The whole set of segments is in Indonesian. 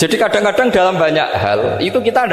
Jadi kadang-kadang dalam banyak hal itu kita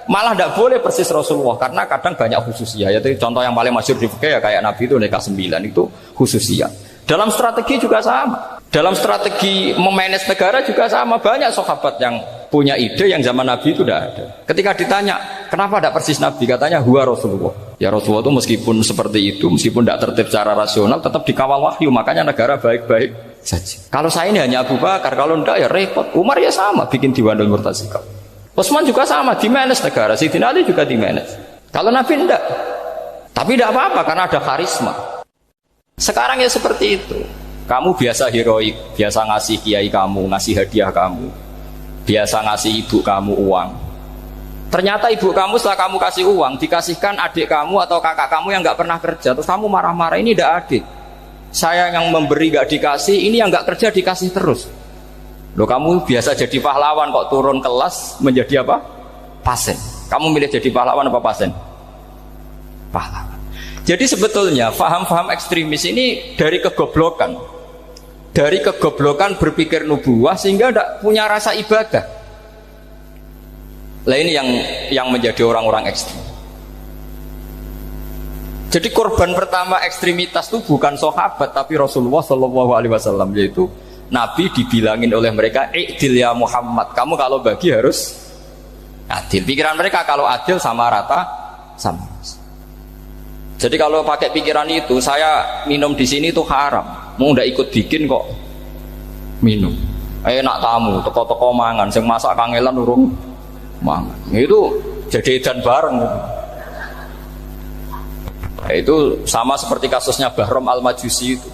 malah tidak boleh persis Rasulullah, karena kadang banyak khususnya. Yaitu contoh yang paling masyhur di fikih ya kayak Nabi itu nikah 9 itu khususnya. Dalam strategi juga sama. Dalam strategi memanage negara juga sama. Banyak sahabat yang punya ide yang zaman Nabi itu tidak ada. Ketika ditanya, kenapa tidak persis Nabi? Katanya, huwa Rasulullah. Ya Rasulullah itu meskipun seperti itu, meskipun tidak tertib secara rasional, tetap dikawal wahyu. Makanya negara baik-baik saja. Kalau saya ini hanya Abu Bakar, kalau tidak ya repot. Umar ya sama, bikin Diwanul Murtasikab. Utsman juga sama, di-manage negara. Sayyidina Ali juga di-manage. Kalau Nabi tidak. Tapi tidak apa-apa, karena ada karisma. Sekarang ya seperti itu. Kamu biasa heroik, biasa ngasih kiai kamu, ngasih hadiah kamu, biasa ngasih ibu kamu uang. Ternyata ibu kamu setelah kamu kasih uang, dikasihkan adik kamu atau kakak kamu yang nggak pernah kerja, terus kamu marah-marah, ini tidak adil. Saya yang memberi nggak dikasih, ini yang nggak kerja dikasih terus. Loh, kamu biasa jadi pahlawan kok turun kelas menjadi apa? Pasien. Kamu milih jadi pahlawan apa pasien? Pahlawan. Jadi sebetulnya faham-faham ekstremis ini dari kegoblokan. Dari kegoblokan berpikir nubuwah sehingga tidak punya rasa ibadah. Lah ini yang menjadi orang-orang ekstrem. Jadi korban pertama ekstremitas itu bukan sahabat tapi Rasulullah Shallallahu Alaihi Wasallam, yaitu Nabi dibilangin oleh mereka, "I'dil ya Muhammad, kamu kalau bagi harus adil." Pikiran mereka kalau adil sama rata sama. Jadi kalau pakai pikiran itu, saya minum di sini itu haram. Mau ndak ikut bikin kok minum. Enak tamu, toko-toko mangan, sing masak kangelan urung mangan. Itu jadi edan bareng. Itu sama seperti kasusnya Bahram Al-Majusi itu.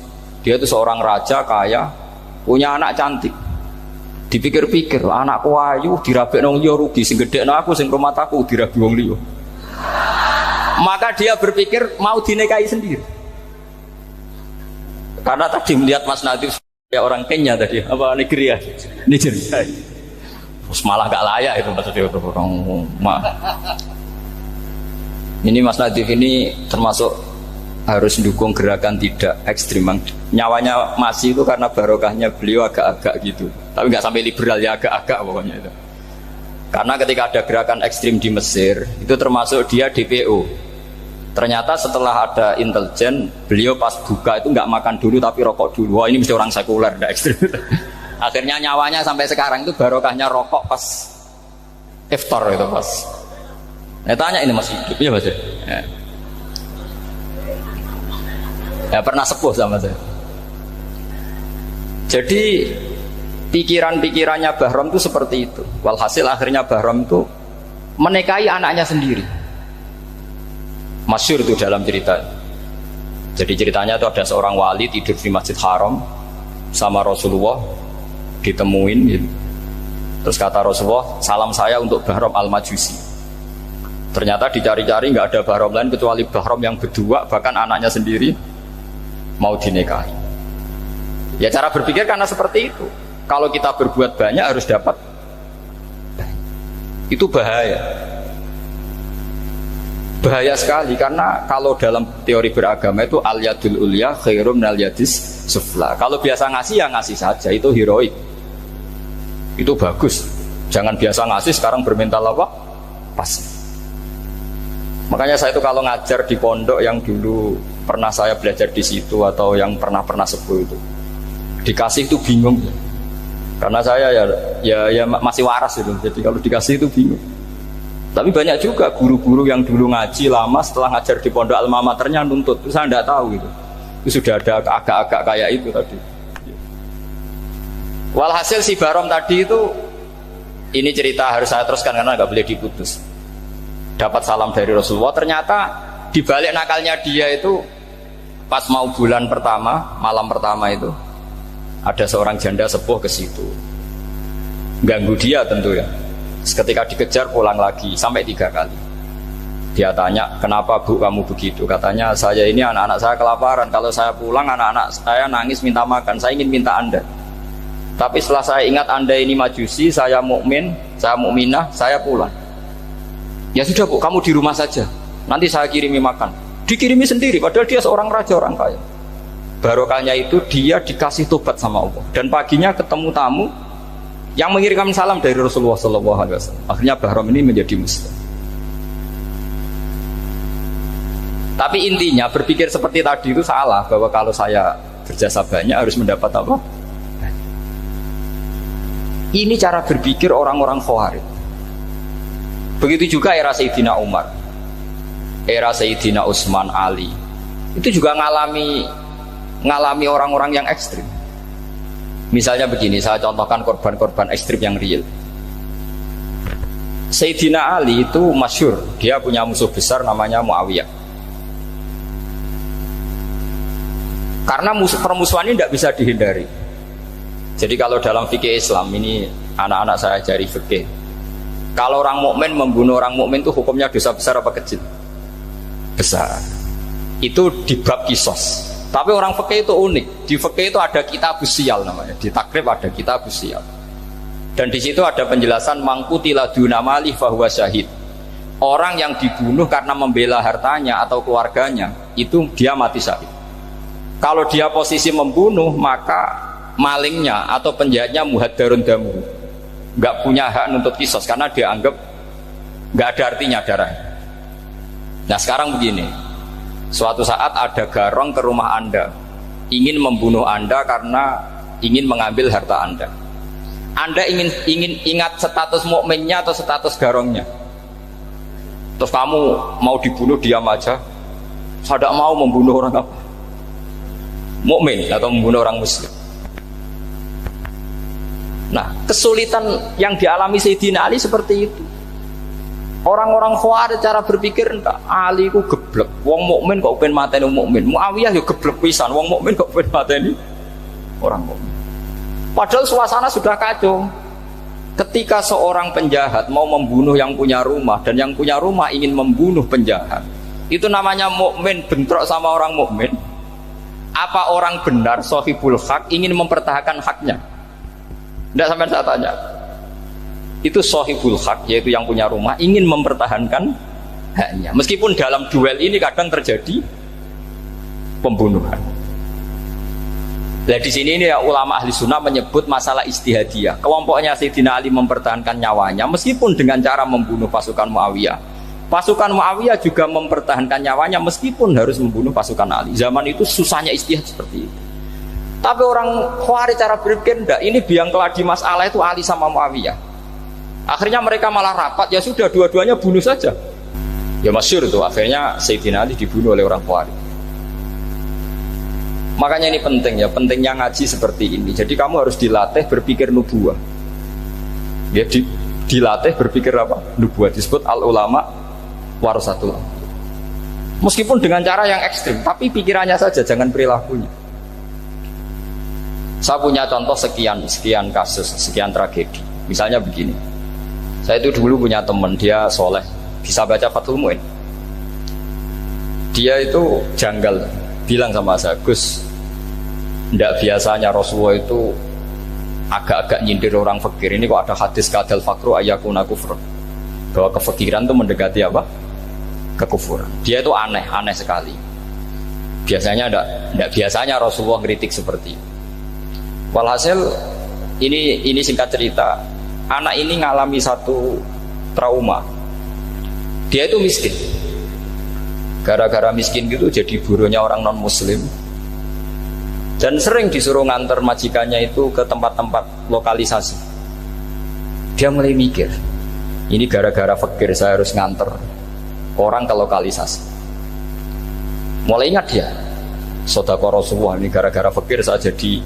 Dia itu seorang raja kaya, punya anak cantik. Dipikir-pikir, anakku ayu dirabek nang liya rugi, sing gedhekno aku sing rumah aku dirabi wong liya. Maka dia berpikir mau dinikahi sendiri. Karena tadi melihat Mas Nadif ya orang Kenya tadi, apa Nigeria. Terus malah gak layak itu maksudnya orang. Ini Mas Nadif ini termasuk harus mendukung gerakan tidak ekstrim. Nyawanya masih itu karena barokahnya beliau agak-agak gitu. Tapi nggak sampai liberal ya, agak-agak pokoknya itu. Karena ketika ada gerakan ekstrim di Mesir, itu termasuk dia DPO. Ternyata setelah ada intelijen, beliau pas buka itu nggak makan dulu tapi rokok dulu. Wah, ini mesti orang sekuler, tidak ekstrim. Akhirnya nyawanya sampai sekarang itu barokahnya rokok pas iftar itu pas. Tanya ini masih hidup ya Mas? Ya pernah sepuh sama saya. Jadi pikiran-pikirannya Bahram itu seperti itu. Walhasil akhirnya Bahram itu menikahi anaknya sendiri. Masyhur itu dalam cerita. Jadi ceritanya itu ada seorang wali tidur di Masjid Haram sama Rasulullah, ditemuin gitu. Terus kata Rasulullah, salam saya untuk Bahram Al-Majusi. Ternyata dicari-cari nggak ada Bahram lain kecuali Bahram yang berdua, bahkan anaknya sendiri mau dinikahi. Ya cara berpikir karena seperti itu. Kalau kita berbuat banyak harus dapat. Itu bahaya. Bahaya sekali karena kalau dalam teori beragama itu al-yadul ulya khairum minal yadis sufla. Kalau biasa ngasih ya ngasih saja, itu heroik. Itu bagus. Jangan biasa ngasih sekarang bermental apa? Pas. Makanya saya itu kalau ngajar di pondok yang dulu pernah saya belajar di situ atau yang pernah sepuh itu, dikasih itu bingung. Karena saya ya masih waras itu. Jadi kalau dikasih itu bingung. Tapi banyak juga guru-guru yang dulu ngaji lama setelah ngajar di pondok alma maternya nuntut. Itu saya tidak tahu gitu. Itu sudah ada agak-agak kayak itu tadi. Walhasil si Bahram tadi itu, ini cerita harus saya teruskan karena nggak boleh diputus. Dapat salam dari Rasulullah. Ternyata di balik nakalnya dia itu pas mau bulan pertama, malam pertama itu ada seorang janda sepuh ke situ. Ganggu dia tentu ya. Ketika dikejar pulang lagi sampai 3 kali. Dia tanya, kenapa Bu kamu begitu? Katanya, saya ini anak-anak saya kelaparan. Kalau saya pulang anak-anak saya nangis minta makan. Saya ingin minta Anda. Tapi setelah saya ingat Anda ini majusi, saya mukmin, saya mukminah, saya pulang. Ya sudah Bu, kamu di rumah saja. Nanti saya kirimi makan. Dikirimi sendiri, padahal dia seorang raja, orang kaya. Barokahnya itu dia dikasih tobat sama Allah. Dan paginya ketemu tamu, yang mengirimkan salam dari Rasulullah SAW. Akhirnya Bahram ini menjadi Muslim. Tapi intinya berpikir seperti tadi itu salah, bahwa kalau saya berjasa banyak harus mendapat apa? Ini cara berpikir orang-orang Khawarij. Begitu juga era Sayyidina Umar, era Sayyidina Utsman, Ali, itu juga ngalami orang-orang yang ekstrim. Misalnya begini, saya contohkan korban-korban ekstrim yang real. Sayyidina Ali itu masyhur, dia punya musuh besar namanya Muawiyah. Karena permusuhan ini tidak bisa dihindari. Jadi kalau dalam fikih Islam ini, anak-anak saya ajari fikih, kalau orang mukmin membunuh orang mukmin itu hukumnya dosa besar apa kecil? Besar. Itu di bab kisos. Tapi orang fikih itu unik. Di fikih itu ada kitab usial namanya. Di takrib ada kitab usial. Dan di situ ada penjelasan mangkutila duna malih fahuwa syahid. Orang yang dibunuh karena membela hartanya atau keluarganya, itu dia mati syahid. Kalau dia posisi membunuh, maka malingnya atau penjahatnya muhaddarun damu, nggak punya hak nuntut kisos karena dia anggap nggak ada artinya darah. Nah sekarang begini, suatu saat ada garong ke rumah Anda, ingin membunuh Anda karena ingin mengambil harta Anda. Anda ingin ingat status mukminnya atau status garongnya. Terus kamu mau dibunuh diam aja, saya tidak mau membunuh orang apa? Mukmin atau membunuh orang muslim. Nah, kesulitan yang dialami Sayyidina Ali seperti itu. Orang-orang Khawarij cara berpikir, Ali ku geblek, wong mukmin kok pengen mateni mukmin. Muawiyah yo geblek pisan, wong mukmin kok pengen mateni orang mukmin. Padahal suasana sudah kacau. Ketika seorang penjahat mau membunuh yang punya rumah dan yang punya rumah ingin membunuh penjahat, itu namanya mukmin bentrok sama orang mukmin. Apa orang benar sahibul hak ingin mempertahankan haknya? Tidak sampai saya tanya. Itu sahibul hak, yaitu yang punya rumah ingin mempertahankan haknya. Meskipun dalam duel ini kadang terjadi pembunuhan. Nah di sini ini ya, ulama ahli sunnah menyebut masalah istihadiyah. Kelompoknya Sayyidina Ali mempertahankan nyawanya meskipun dengan cara membunuh pasukan Muawiyah. Pasukan Muawiyah juga mempertahankan nyawanya meskipun harus membunuh pasukan Ali. Zaman itu susahnya istihad seperti itu. Tapi orang Khawarij cara berpikir enggak, ini biang keladi masalah itu Ali sama Muawiyah. Akhirnya mereka malah rapat, ya sudah dua-duanya bunuh saja. Ya masyhur itu, akhirnya Sayyidina Ali dibunuh oleh orang Khawarij. Makanya ini penting ya, pentingnya ngaji seperti ini. Jadi kamu harus dilatih berpikir nubuwah. Ya dilatih berpikir apa? Nubuwah, disebut al-ulama warasatul. Meskipun dengan cara yang ekstrim, tapi pikirannya saja, jangan perilakunya. Saya punya contoh sekian kasus, sekian tragedi. Misalnya begini, saya itu dulu punya teman, dia soleh, bisa baca Fathul Mu'in. Dia itu janggal, bilang sama saya, Gus, tidak biasanya Rasulullah itu agak-agak nyindir orang fakir. Ini kok ada hadis kadal fakru ayakuna kufur, bahwa kefakiran itu mendekati apa? Kekufuran. Dia itu aneh sekali. Biasanya tidak biasanya Rasulullah kritik seperti itu. Walhasil ini singkat cerita, anak ini ngalami satu trauma. Dia itu miskin. Gara-gara miskin gitu jadi burunya orang non muslim. Dan sering disuruh nganter majikannya itu ke tempat-tempat lokalisasi. Dia mulai mikir, ini gara-gara fakir saya harus nganter orang ke lokalisasi. Mulai ingat dia, sedekah Rasulullah, ini gara-gara fakir saya jadi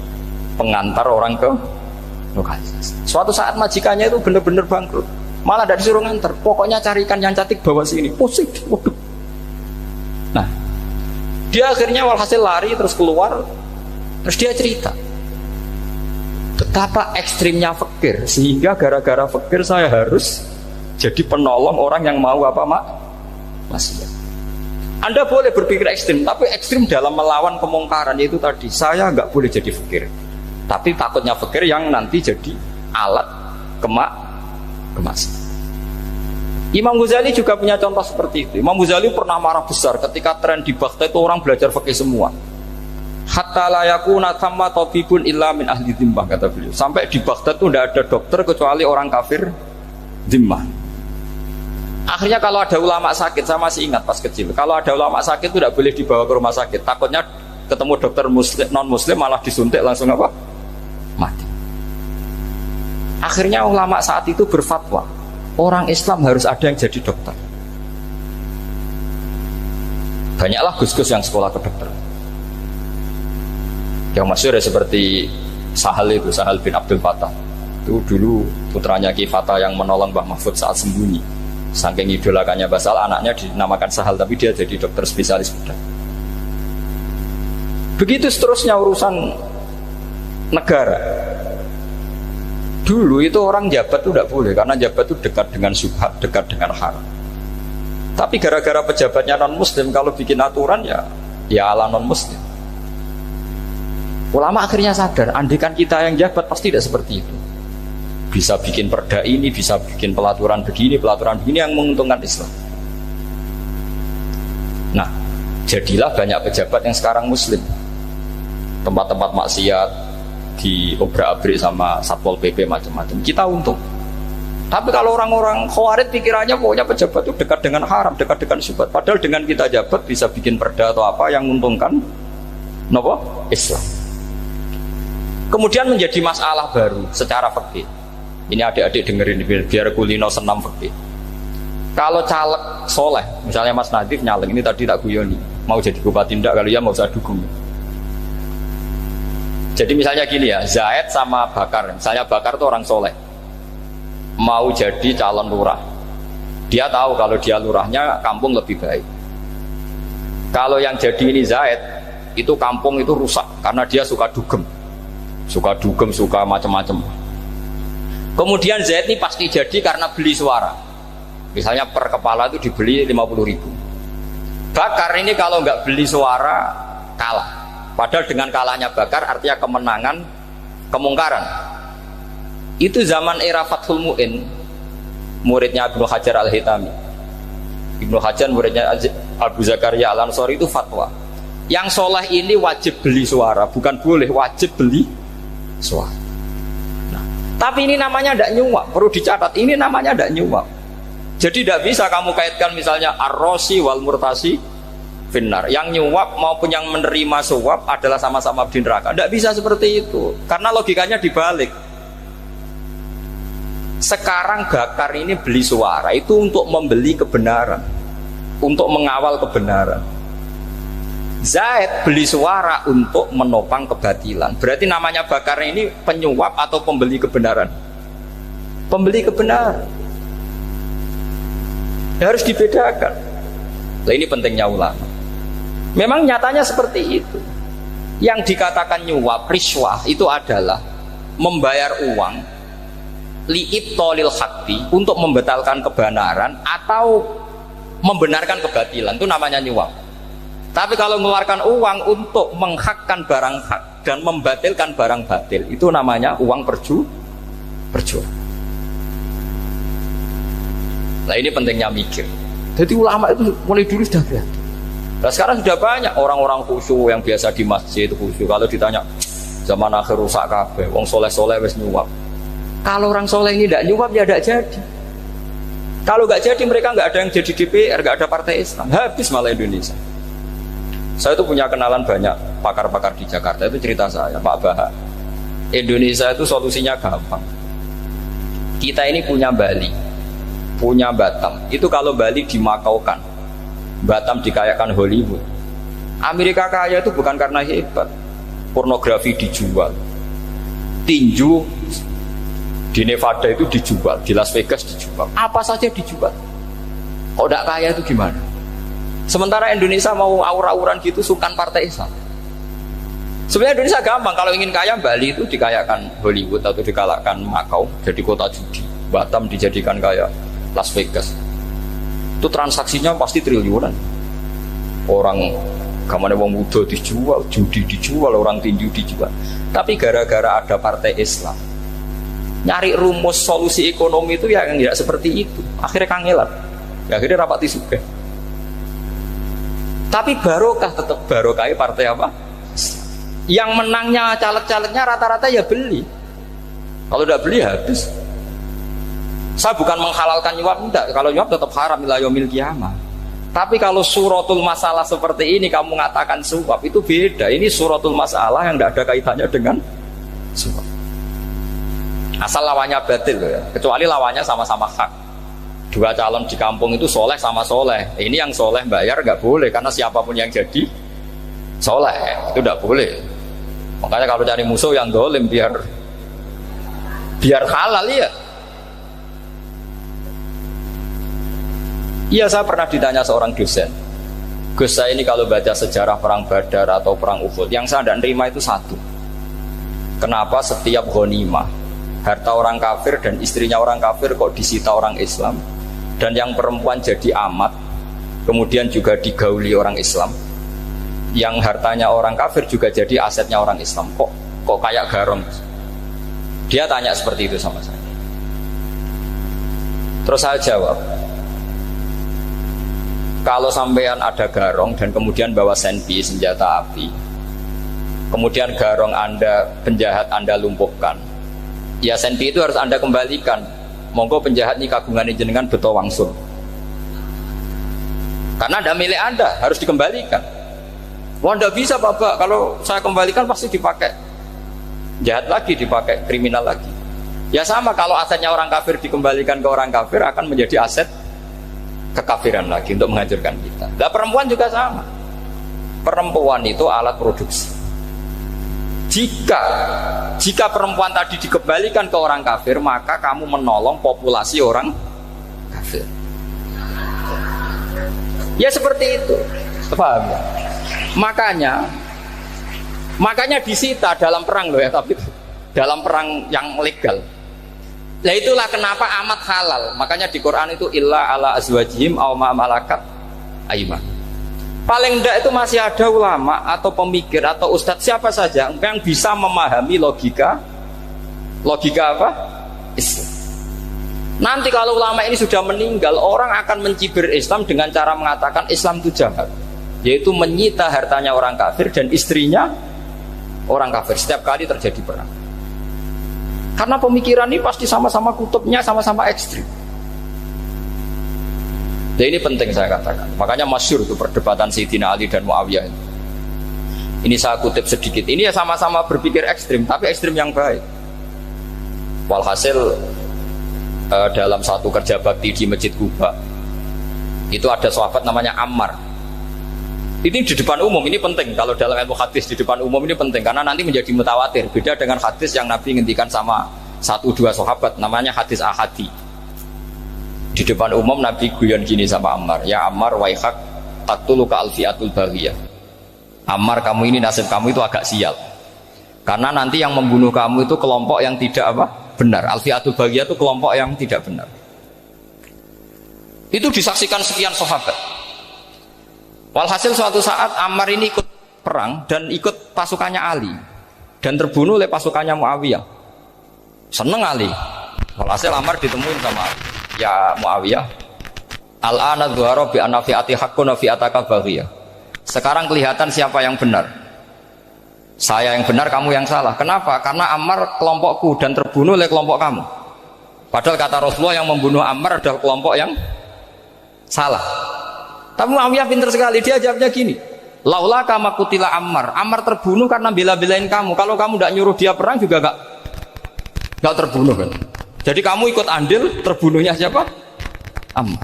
pengantar orang ke lokalisasi. Suatu saat majikannya itu benar-benar bangkrut, malah tidak disuruh nganter, pokoknya carikan yang cantik bawa sini. Pusing. Waduh. Nah, dia akhirnya walhasil lari terus keluar, terus dia cerita betapa ekstrimnya fakir, sehingga gara-gara fakir saya harus jadi penolong orang yang mau apa maksiat. Anda boleh berpikir ekstrim, tapi ekstrim dalam melawan kemungkaran, yaitu tadi, saya nggak boleh jadi fakir, tapi takutnya fakir yang nanti jadi alat kemaksiatan. Imam Ghazali juga punya contoh seperti itu. Imam Ghazali pernah marah besar ketika tren di Baghdad itu orang belajar fikih semua. Hatta la yakuna thamma tabibun illa min ahli dhimmah, kata beliau. Sampai di Baghdad itu tidak ada dokter kecuali orang kafir dhimmah. Akhirnya kalau ada ulama sakit, saya masih ingat pas kecil, kalau ada ulama sakit itu tidak boleh dibawa ke rumah sakit, takutnya ketemu dokter muslim, non muslim malah disuntik langsung apa? Mati. Akhirnya ulama saat itu berfatwa, orang Islam harus ada yang jadi dokter. Banyaklah gus-gus yang sekolah kedokteran. Yang masyhur seperti Sahal bin Abdul Fattah. Itu dulu putranya Ki Fatah yang menolong Mbah Mahfud saat sembunyi. Saking idolakannya Basal, anaknya dinamakan Sahal, tapi dia jadi dokter spesialis bedah. Begitu seterusnya urusan negara. Dulu itu orang jabat itu tidak boleh, karena jabat itu dekat dengan syubhat, dekat dengan haram. Tapi gara-gara pejabatnya non muslim, kalau bikin aturan ya ala non muslim. Ulama akhirnya sadar, andikan kita yang jabat pasti tidak seperti itu. Bisa bikin perda ini, bisa bikin pelaturan begini yang menguntungkan Islam. Nah, jadilah banyak pejabat yang sekarang muslim. Tempat-tempat maksiat di obrak-abrik sama Satpol PP macam-macam, kita untung. Tapi kalau orang-orang khawarij pikirannya pokoknya pejabat itu dekat dengan haram, dekat dengan syubhat. Padahal dengan kita jabat bisa bikin perda atau apa yang menguntungkan Islam. Kemudian menjadi masalah baru secara fikih. Ini adik-adik dengerin biar kulino senam fikih. Kalau caleg soleh, misalnya Mas Nadif nyaleng, ini tadi tak guyoni, mau jadi bupati ndak, kalau ya mau usah dukung. Jadi misalnya gini ya, Zaid sama Bakar, misalnya Bakar itu orang soleh, mau jadi calon lurah. Dia tahu kalau dia lurahnya kampung lebih baik. Kalau yang jadi ini Zaid, itu kampung itu rusak karena dia suka dugem, suka macam-macam. Kemudian Zaid ini pasti jadi karena beli suara. Misalnya per kepala itu dibeli 50.000. Bakar ini kalau nggak beli suara kalah. Padahal dengan kalahnya Bakar artinya kemenangan kemungkaran. Itu zaman era Fathul Mu'in, muridnya Ibnu Hajar Al-Hitami. Ibnu Hajar muridnya Abu Zakaria Al-Ansari itu fatwa, yang soleh ini wajib beli suara, bukan boleh, wajib beli suara. Nah, tapi ini namanya tidak nyuap, perlu dicatat, ini namanya tidak nyuap. Jadi tidak bisa kamu kaitkan misalnya ar-rosi wal murtasi finnar, yang nyuap maupun yang menerima suap adalah sama-sama di neraka. Tidak bisa seperti itu, karena logikanya dibalik. Sekarang Bakar ini beli suara itu untuk membeli kebenaran, untuk mengawal kebenaran. Zaid beli suara untuk menopang kebatilan. Berarti namanya Bakar ini penyuap atau pembeli kebenaran? Pembeli kebenaran. Harus dibedakan. Nah, ini pentingnya ulama. Memang nyatanya seperti itu. Yang dikatakan nyuap, riswah itu adalah membayar uang li'ibtolil haqqi, untuk membatalkan kebenaran atau membenarkan kebatilan, itu namanya nyuap. Tapi kalau mengeluarkan uang untuk menghakkan barang hak dan membatalkan barang batil, itu namanya uang perjuangan. Nah, ini pentingnya mikir. Jadi ulama itu mulai dulu sudah berhati. Nah, sekarang sudah banyak orang-orang khusyuk yang biasa di masjid khusyuk. Kalau ditanya zaman akhir rusak kabeh, wong soleh-soleh wis nyuap. Kalau orang soleh ini tidak nyuap ya tidak jadi. Kalau nggak jadi mereka nggak ada yang jadi DPR, nggak ada partai Islam, habis malah Indonesia. Saya itu punya kenalan banyak pakar-pakar di Jakarta, itu cerita saya, Pak Bahak. Indonesia itu solusinya gampang. Kita ini punya Bali, punya Batam. Itu kalau Bali dimakaukan, Batam dikayakan Hollywood. Amerika kaya itu bukan karena hebat, pornografi dijual, tinju di Nevada itu dijual, di Las Vegas dijual, apa saja dijual. Kok tidak kaya itu gimana? Sementara Indonesia mau aur-auran gitu, sukan partai Islam. Sebenarnya Indonesia gampang, kalau ingin kaya Bali itu dikayakan Hollywood atau dikalahkan Makau jadi kota judi, Batam dijadikan kaya Las Vegas. Itu transaksinya pasti triliunan. Orang gamane wong muda dijual, judi dijual, orang tinju dijual. Tapi gara-gara ada partai Islam, nyari rumus solusi ekonomi itu yang tidak seperti itu, akhirnya kangelan, akhirnya rapati suka. Tapi barokah tetap barokah partai apa? Yang menangnya caleg-calegnya rata-rata ya beli. Kalau tidak beli habis. Saya bukan menghalalkan nyuap, enggak. Kalau nyuap tetap haram ila yaumil qiyamah. Tapi kalau suratul masalah seperti ini kamu mengatakan suap, itu beda. Ini suratul masalah yang tidak ada kaitannya dengan suap. Asal lawannya batil ya. Kecuali lawannya sama-sama hak. Dua calon di kampung itu soleh sama soleh. Ini yang soleh bayar nggak boleh karena siapapun yang jadi soleh itu nggak boleh. Makanya kalau cari musuh yang dolim biar halal ya. Iya, saya pernah ditanya seorang dosen, Gus, saya ini kalau baca sejarah perang Badar atau perang Uhud, yang saya tidak nerima itu satu. Kenapa setiap ghanimah harta orang kafir dan istrinya orang kafir kok disita orang Islam, dan yang perempuan jadi amat, kemudian juga digauli orang Islam, yang hartanya orang kafir juga jadi asetnya orang Islam, kok kayak garong. Dia tanya seperti itu sama saya. Terus saya jawab, kalau sampean ada garong dan kemudian bawa senpi, senjata api, kemudian garong Anda, penjahat Anda lumpuhkan, ya senpi itu harus Anda kembalikan. Monggo penjahat ini kagungan jenengan beto wangsul, karena ada milik Anda, harus dikembalikan. Wah, tidak bisa Bapak, kalau saya kembalikan pasti dipakai jahat lagi, dipakai kriminal lagi. Ya sama, kalau asetnya orang kafir dikembalikan ke orang kafir akan menjadi aset kekafiran lagi untuk menghancurkan kita. Nah, perempuan juga sama. Perempuan itu alat produksi. Jika perempuan tadi dikembalikan ke orang kafir, maka kamu menolong populasi orang kafir. Ya seperti itu. Paham ya? Makanya disita dalam perang loh ya, tapi dalam perang yang legal. Nah itulah kenapa amat halal. Makanya di Quran itu illa ala azwajihim aw ma malakat aiman. Paling enggak itu masih ada ulama atau pemikir atau ustadz siapa saja yang bisa memahami logika apa? Islam. Nanti kalau ulama ini sudah meninggal, orang akan mencibir Islam dengan cara mengatakan Islam itu jahat, yaitu menyita hartanya orang kafir dan istrinya orang kafir setiap kali terjadi perang. Karena pemikiran ini pasti sama-sama kutubnya, sama-sama ekstrim. Ya ini penting saya katakan. Makanya masyhur itu perdebatan Sayyidina Ali dan Muawiyah. Ini saya kutip sedikit. Ini ya sama-sama berpikir ekstrim, tapi ekstrim yang baik. Walhasil dalam satu kerja bakti di Masjid Kuba, itu ada sahabat namanya Ammar. Ini di depan umum, ini penting. Kalau dalam ilmu hadis di depan umum ini penting karena nanti menjadi mutawatir. Beda dengan hadis yang Nabi ngendikan sama 1-2 sahabat, namanya hadis ahadi. Di depan umum Nabi guyon gini sama Ammar, ya Ammar waihak taqtuluka alfiatul baghiyah. Ammar, kamu ini nasib kamu itu agak sial. Karena nanti yang membunuh kamu itu kelompok yang tidak benar. Alfiatul baghiyah itu kelompok yang tidak benar. Itu disaksikan sekian sahabat. Walhasil suatu saat Ammar ini ikut perang dan ikut pasukannya Ali dan terbunuh oleh pasukannya Muawiyah. Seneng Ali. Walhasil Ammar ditemuin sama Ali. Ya Muawiyah, al-ana dhuhara bi anna fi'ati haqqun wa fi'ataka baghiyah. Sekarang kelihatan siapa yang benar. Saya yang benar, kamu yang salah. Kenapa? Karena Ammar kelompokku dan terbunuh oleh kelompok kamu. Padahal kata Rasulullah yang membunuh Ammar adalah kelompok yang salah. Tapi Muawiyah pintar sekali, dia jawabnya gini, laula kama kutila Ammar. Ammar terbunuh karena bela-belain kamu. Kalau kamu tidak nyuruh dia perang juga gak terbunuh kan. Jadi kamu ikut andil terbunuhnya siapa? Ammar.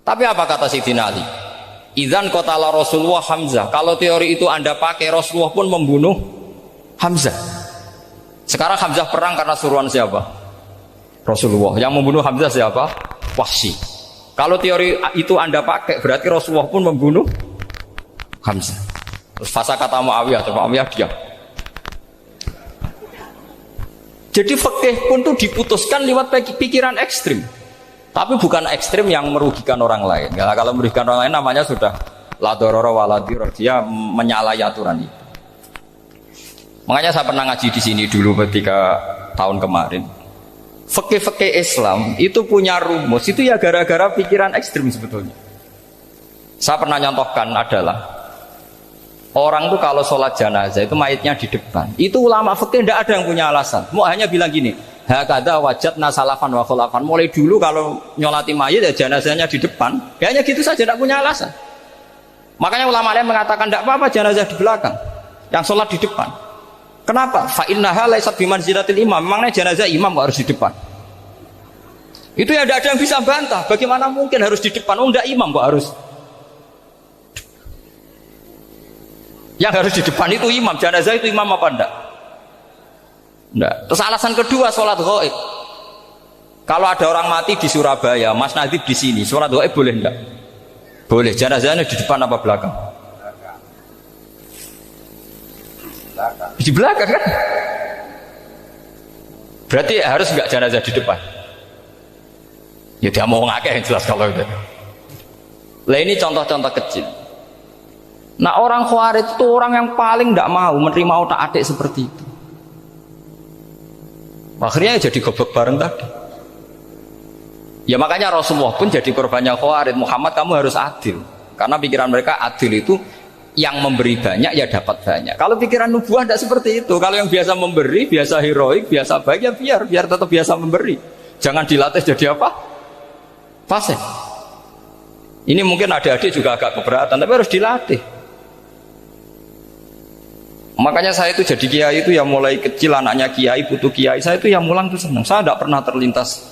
Tapi apa kata Sayyidina Ali? Idzan qatala Rasulullah Hamzah. Kalau teori itu Anda pakai, Rasulullah pun membunuh Hamzah. Sekarang Hamzah perang karena suruhan siapa? Rasulullah. Yang membunuh Hamzah siapa? Wahsy. Kalau teori itu Anda pakai, berarti Rasulullah pun membunuh Hamzah. Terus fasa kata Muawiyah, Muawiyah diam. Jadi fikih pun tuh diputuskan lewat pikiran ekstrim. Tapi bukan ekstrim yang merugikan orang lain. Kalau merugikan orang lain namanya sudah la darara wa la dirar, dia menyalahi aturan itu. Makanya saya pernah ngaji di sini dulu ketika tahun kemarin. Fikih-fikih Islam itu punya rumus, itu ya gara-gara pikiran ekstrim sebetulnya. Saya pernah nyontohkan adalah Orang tuh kalau sholat jenazah itu mayitnya di depan. Itu ulama fikih tidak ada yang punya alasan. Mau hanya bilang gini, hakada wajadna salafan wa khulafan. Mulai dulu kalau nyolati mayit ya jenazahnya di depan. Kayaknya gitu saja, tidak punya alasan. Makanya ulama lain mengatakan tidak apa-apa jenazah di belakang, yang sholat di depan. Kenapa? Fa innaha laysat bimanzilatil imam. Memangnya jenazah imam kok harus di depan? Itu ya tidak ada yang bisa bantah. Bagaimana mungkin harus di depan? Oh enggak, imam kok harus. Yang harus di depan itu imam. Jenazah itu imam apa enggak? Enggak. Terus alasan kedua, sholat ghaib. Kalau ada orang mati di Surabaya, Mas Nadib di sini, sholat ghaib boleh enggak? Boleh. Jenazahnya di depan apa belakang? Di belakang kan? Berarti harus enggak jenazah di depan? Ya dia mau ngakeh yang jelas kalau itu. Lah ini contoh-contoh kecil. Nah orang Khawarij itu orang yang paling tidak mau menerima otak-atik seperti itu. Akhirnya jadi goblok bareng tadi. Ya makanya Rasulullah pun jadi korbannya Khawarij. Muhammad kamu harus adil. Karena pikiran mereka adil itu yang memberi banyak ya dapat banyak. Kalau pikiran nubuah tidak seperti itu. Kalau yang biasa memberi, biasa heroik, biasa baik ya biar tetap biasa memberi. Jangan dilatih jadi apa? Fasih. Ini mungkin adik-adik juga agak keberatan, tapi harus dilatih. Makanya saya itu jadi kiai itu ya mulai kecil anaknya kiai butuh kiai. Saya itu yang mulang itu senang. Saya tidak pernah terlintas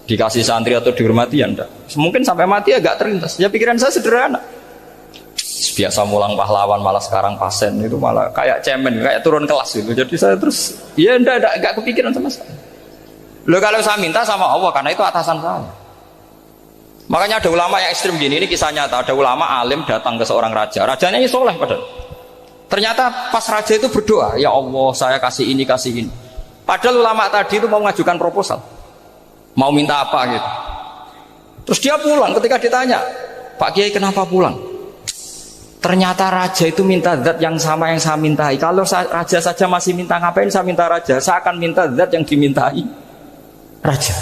dikasih santri atau dihormati ya enggak. Mungkin sampai mati agak terlintas. Ya pikiran saya sederhana. Biasa mulang pahlawan malah sekarang pasen itu malah kayak cemen, kayak turun kelas gitu. Jadi saya terus ya enggak kepikiran sama sekali. Loh kalau saya minta sama Allah karena itu atasan saya. Makanya ada ulama yang ekstrim gini, ini kisah nyata. Ada ulama alim datang ke seorang raja. Rajanya ini soleh padahal. Ternyata pas raja itu berdoa, ya Allah saya kasih ini. Padahal ulama tadi itu mau mengajukan proposal. Mau minta apa gitu. Terus dia pulang ketika ditanya, Pak Kiai kenapa pulang? Ternyata raja itu minta zat yang sama yang saya mintai. Kalau raja saja masih minta, ngapain saya minta raja? Saya akan minta zat yang dimintai raja.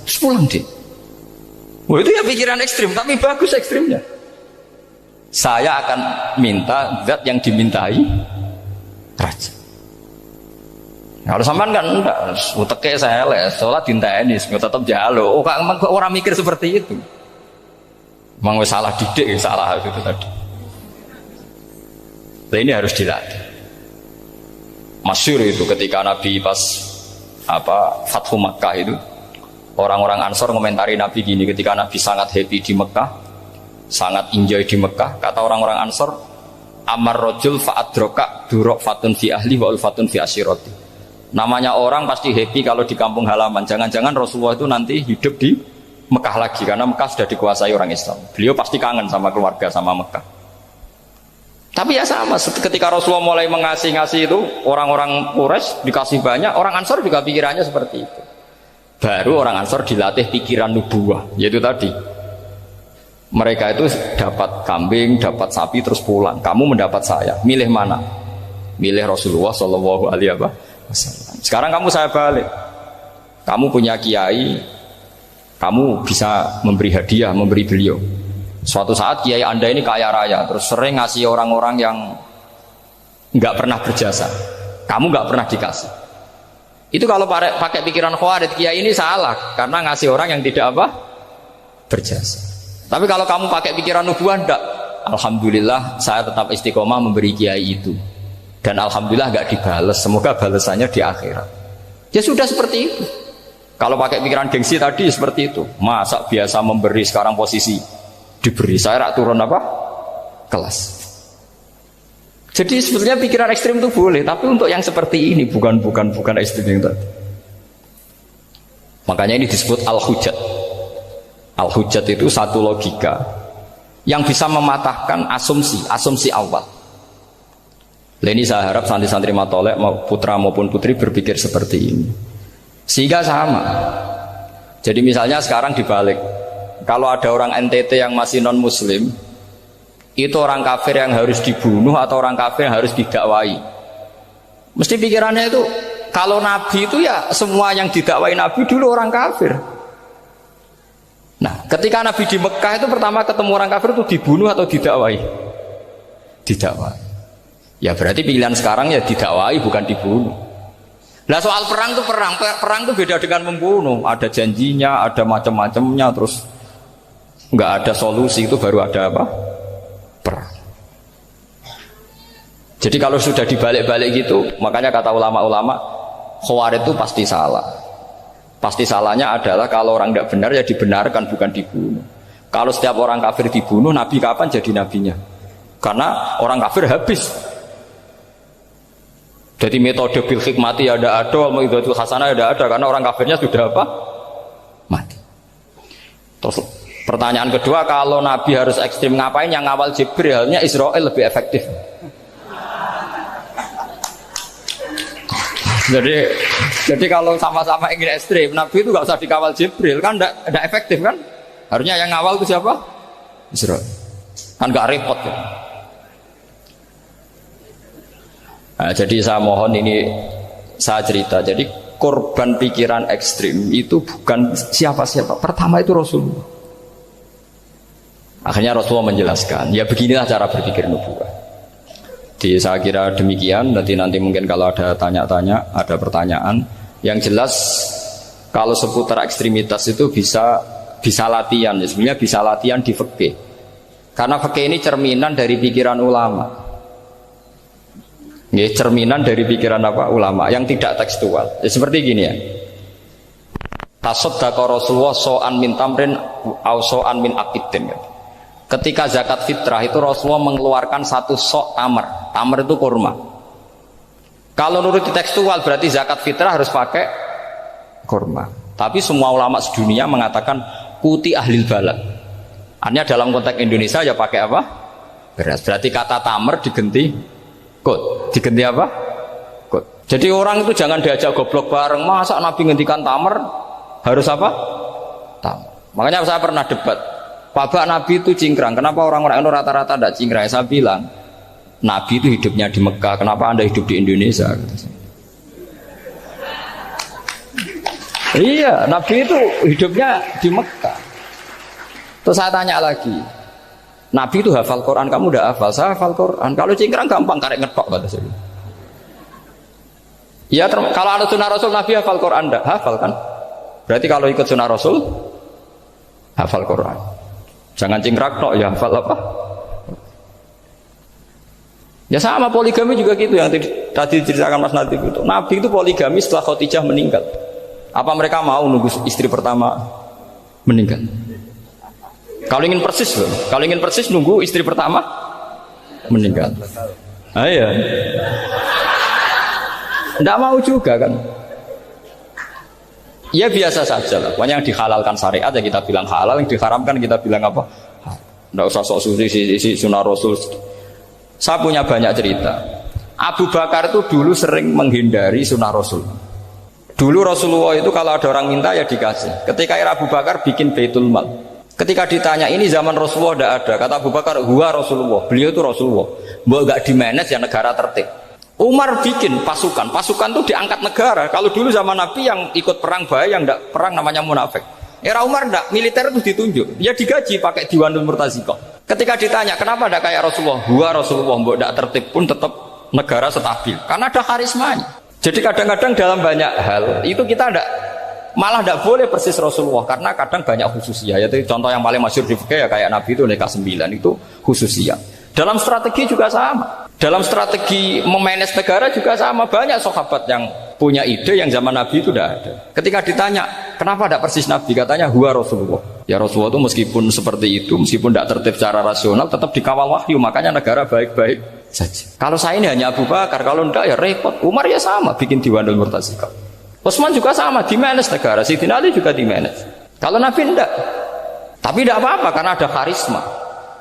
Terus pulang dia. Wah itu ya pikiran ekstrim, tapi bagus ekstrimnya. Saya akan minta zat yang dimintai raja. Kalau sampean kan enggak, uteke saya les, sholat dinteni, tetap jalo. Oh kak orang mikir seperti itu. Memang salah didik, salah itu tadi. Nah, ini harus dilatih. Masyhur itu ketika Nabi pas Fathu Makkah itu, orang-orang Ansor komentari Nabi gini, ketika Nabi sangat happy di Mekah, sangat enjoy di Mekah, kata orang-orang Ansor, amar rojul fa'adroka durok fatun fi ahli wa ulfatun fi asyiroti. Namanya orang pasti happy kalau di kampung halaman. Jangan-jangan Rasulullah itu nanti hidup di Mekah lagi, karena Mekah sudah dikuasai orang Islam. Beliau pasti kangen sama keluarga, sama Mekah. Tapi ya sama, ketika Rasulullah mulai mengasih-ngasih itu, orang-orang Quraisy dikasih banyak, orang Ansor juga pikirannya seperti itu. Baru orang Ansor dilatih pikiran nubuwah, yaitu tadi mereka itu dapat kambing, dapat sapi terus pulang. Kamu mendapat saya, milih mana? Milih Rasulullah Shallallahu Alaihi Wasallam. Sekarang kamu saya balik. Kamu punya kiai, kamu bisa memberi hadiah, memberi beliau. Suatu saat kiai anda ini kaya raya, terus sering ngasih orang-orang yang nggak pernah berjasa. Kamu nggak pernah dikasih. Itu kalau pakai pikiran Khawarij, kiai ini salah karena ngasih orang yang tidak berjasa. Tapi kalau kamu pakai pikiran nubuah, enggak. Alhamdulillah saya tetap istiqomah memberi kiai itu, dan alhamdulillah nggak dibales. Semoga balasannya di akhirat. Ya sudah seperti itu. Kalau pakai pikiran gengsi tadi seperti itu. Masa biasa memberi sekarang posisi diberi, saya rak turun kelas. Jadi sebetulnya pikiran ekstrim itu boleh, tapi untuk yang seperti ini bukan ekstrim yang tadi. Makanya ini disebut al-hujjat. Al-hujjat itu satu logika yang bisa mematahkan asumsi awal. Ini saya harap santri-santri matolek putra maupun putri berpikir seperti ini, sehingga sama. Jadi misalnya sekarang dibalik, kalau ada orang NTT yang masih non muslim, itu orang kafir yang harus dibunuh atau orang kafir yang harus didakwai. Mesti pikirannya itu, kalau Nabi itu ya semua yang didakwai Nabi dulu orang kafir. Nah ketika Nabi di Mekah itu pertama ketemu orang kafir itu dibunuh atau didakwai? Didakwai. Ya berarti pilihan sekarang ya didakwai bukan dibunuh. Nah soal perang tuh perang tuh beda dengan membunuh. Ada janjinya, ada macam-macamnya, terus nggak ada solusi, itu baru ada apa? Perang. Jadi kalau sudah dibalik-balik gitu, makanya kata ulama-ulama, Khawarij itu pasti salah. Pasti salahnya adalah kalau orang tidak benar ya dibenarkan, bukan dibunuh. Kalau setiap orang kafir dibunuh, Nabi kapan jadi nabinya? Karena orang kafir habis. Jadi metode bil hikmati ada, al-mau'izatul hasanah ada, karena orang kafirnya sudah apa? Mati. Terus pertanyaan kedua, kalau Nabi harus ekstrim ngapain? Yang ngawal Jibril, halnya Israel lebih efektif. Jadi kalau sama-sama ingin ekstrim, Nabi itu nggak usah dikawal Jibril, kan tidak efektif kan? Harusnya yang ngawal itu siapa? Israel. Kan nggak repot ya. Nah, jadi saya mohon ini saya cerita. Jadi korban pikiran ekstrim itu bukan siapa-siapa. Pertama itu Rasulullah. Akhirnya Rasulullah menjelaskan, ya beginilah cara berpikir nubuwah. Jadi saya kira demikian. Nanti mungkin kalau ada tanya-tanya, ada pertanyaan. Yang jelas kalau seputar ekstremitas itu bisa latihan. Ya, sebenarnya bisa latihan di fikih. Karena fikih ini cerminan dari pikiran ulama. Ya, cerminan dari pikiran apa? Ulama yang tidak tekstual. Ya, seperti gini ya. Tasaddaqa Rasulullah so'an min tamrin au so'an min aqidin. Ketika zakat fitrah itu Rasulullah mengeluarkan satu sok tamar. Tamar itu kurma. Kalau menurut tekstual berarti zakat fitrah harus pakai kurma. Tapi semua ulama sedunia mengatakan kuti ahlil balad. Artinya dalam konteks Indonesia ya pakai apa? Beras. Berarti kata tamar diganti kot. Diganti apa? Kot. Jadi orang itu jangan diajak goblok bareng. Masa Nabi ngendikan tamar harus apa? Tamar. Makanya saya pernah debat. Pak Nabi itu cingkrang. Kenapa orang-orang itu rata-rata tidak cingkrang? Saya bilang, Nabi itu hidupnya di Mekah. Kenapa Anda hidup di Indonesia? Iya, Nabi itu hidupnya di Mekah. Terus saya tanya lagi, Nabi itu hafal Quran, kamu udah hafal? Saya hafal Quran. Kalau cingkrang gampang, karek ngetok kata saya. Ya, kalau ada sunnah Rasul, Nabi hafal Quran enggak? Hafal kan? Berarti kalau ikut sunnah Rasul, hafal Quran. Jangan cingkrak tok, ya hafal apa? Ya sama poligami juga gitu yang tadi diceritakan Mas Natif itu. Nabi itu poligami setelah Khadijah meninggal. Apa mereka mau nunggu istri pertama meninggal? Kalau ingin persis loh, kalau ingin persis nunggu istri pertama meninggal. Ah iya. Nggak mau juga kan? Ya biasa saja lah. Pokoknya yang dihalalkan syariat ya kita bilang halal, yang diharamkan kita bilang apa? Nggak usah sok suci sunnah Rasul. Saya punya banyak cerita. Abu Bakar itu dulu sering menghindari sunnah Rasul. Dulu Rasulullah itu kalau ada orang minta ya dikasih. Ketika era Abu Bakar bikin Baitul Mal. Ketika ditanya ini zaman Rasulullah tidak ada, kata Abu Bakar, huwa Rasulullah, beliau itu Rasulullah. Mau nggak di-manage ya negara tertib. Umar bikin pasukan itu diangkat negara. Kalau dulu zaman Nabi yang ikut perang bahaya, yang tidak perang namanya munafik. Era Umar tidak, militer itu ditunjuk, dia digaji pakai Diwanul Murtaziqah. Ketika ditanya kenapa tidak kayak Rasulullah, huwa Rasulullah, mau tidak tertib pun tetap negara stabil, karena ada karismanya. Jadi kadang-kadang dalam banyak hal itu kita malah tidak boleh persis Rasulullah, karena kadang banyak khususiyah. Yaitu contoh yang paling masyhur di fikih ya kayak Nabi itu nikah 9 itu khususiyah. Dalam strategi juga sama. Dalam strategi memanage negara juga sama. Banyak sahabat yang punya ide yang zaman Nabi itu tidak ada. Ketika ditanya kenapa tidak persis Nabi, katanya huwa Rasulullah. Ya Rasulullah itu meskipun seperti itu, meskipun tidak tertib secara rasional, tetap dikawal wahyu. Makanya negara baik-baik saja. Kalau saya ini hanya Abu Bakar, kalau tidak ya repot. Umar ya sama, bikin Diwanul Murtaziqah. Utsman juga sama, di-manage negara. Sayyidina Ali juga di-manage. Kalau Nabi tidak. Tapi tidak apa-apa karena ada karisma.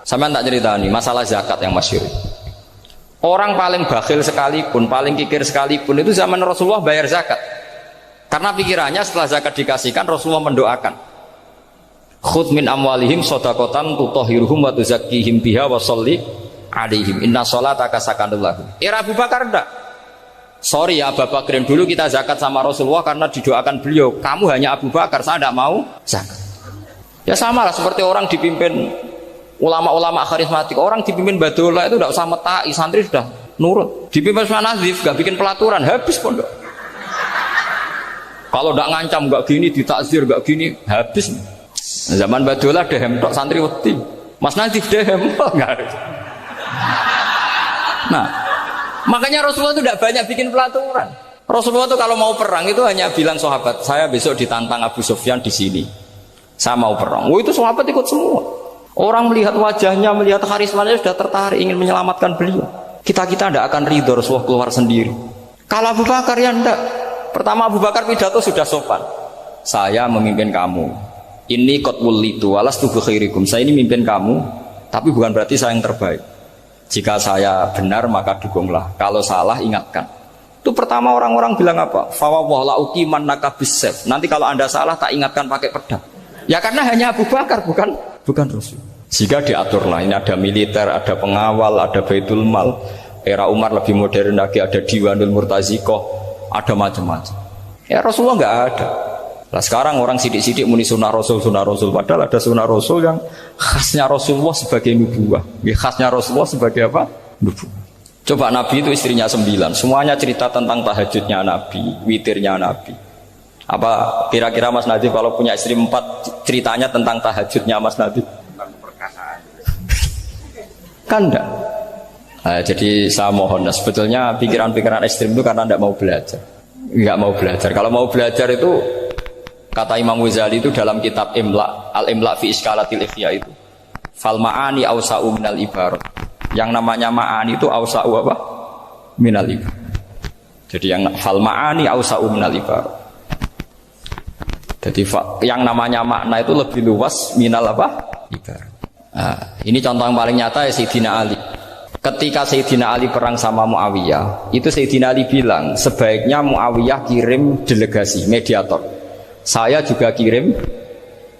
Sampai tak cerita nih masalah zakat yang masyhur. Orang paling bakhil sekalipun, paling kikir sekalipun itu zaman Rasulullah bayar zakat. Karena pikirannya setelah zakat dikasihkan Rasulullah mendoakan. Khudh min amwalihim shadaqatan tutahhiruhum wa tuzakkihim biha wa sholli alaihim inna sholataka sakanul lahum. Era Abu Bakar enggak. Sorry ya Abu Bakrin, dulu kita zakat sama Rasulullah karena didoakan beliau. Kamu hanya Abu Bakar, saya tidak mau zakat. Ya sama lah seperti orang dipimpin ulama-ulama karismatik, orang dipimpin Badola itu tidak usah metai, santri sudah nurut. Dipimpin Mas Nazif gak bikin pelaturan, habis pondok. Kalau ndak ngancam gak gini, ditakzir gak gini, habis. Zaman Badola dehem tok santri wedi. Mas Nazif dehem enggak. Nah, makanya Rasulullah itu tidak banyak bikin pelaturan. Rasulullah itu kalau mau perang itu hanya bilang sahabat, saya besok ditantang Abu Sufyan di sini. Saya mau perang. Oh, itu sahabat ikut semua. Orang melihat wajahnya, melihat karismanya sudah tertarik ingin menyelamatkan beliau. Kita tidak akan ridho Rasulullah keluar sendiri. Kalau Abu Bakar ya enggak. Pertama Abu Bakar pidato sudah sopan. Saya memimpin kamu. Ini qatwul litu walastu bi khairikum. Saya ini memimpin kamu, tapi bukan berarti saya yang terbaik. Jika saya benar maka dukunglah. Kalau salah ingatkan. Itu pertama orang-orang bilang apa? Fa wallahu uqiman nakabisef. Nanti kalau Anda salah tak ingatkan pakai pedang. Ya karena hanya Abu Bakar bukan Rasul. Jika diaturlah ini ada militer, ada pengawal, ada baitul mal. Era Umar lebih modern lagi, ada Diwanul Murtazikoh, ada macam-macam. Ya Rasulullah nggak ada. Nah sekarang orang sidik-sidik muni sunnah Rasul, padahal ada sunnah Rasul yang khasnya Rasulullah sebagai nubuwah. Ya, khasnya Rasulullah sebagai apa? Nubuwah. Coba Nabi itu istrinya 9, semuanya cerita tentang tahajudnya Nabi, witirnya Nabi. Apa kira-kira Mas Nadif kalau punya istri 4 ceritanya tentang tahajudnya Mas Nadif? Tentang perkasaan. Kan enggak? Nah, jadi saya mohon, sebetulnya pikiran-pikiran ekstrim itu karena tidak mau belajar. Enggak mau belajar. Kalau mau belajar itu kata Imam Ghazali itu dalam kitab Imla, Al-Imla fi Iskalatil Ikhya itu. Fal ma'ani awsa'u minal ibarat. Yang namanya ma'ani itu awsa'u apa? Minal ibarat. Jadi yang fal ma'ani awsa'u minal ibarat. Jadi yang namanya makna itu lebih luas minal apa? Ibarat. Nah, ini contoh yang paling nyata ya Sayyidina Ali. Ketika Sayyidina Ali perang sama Muawiyah, itu Sayyidina Ali bilang sebaiknya Muawiyah kirim delegasi mediator. Saya juga kirim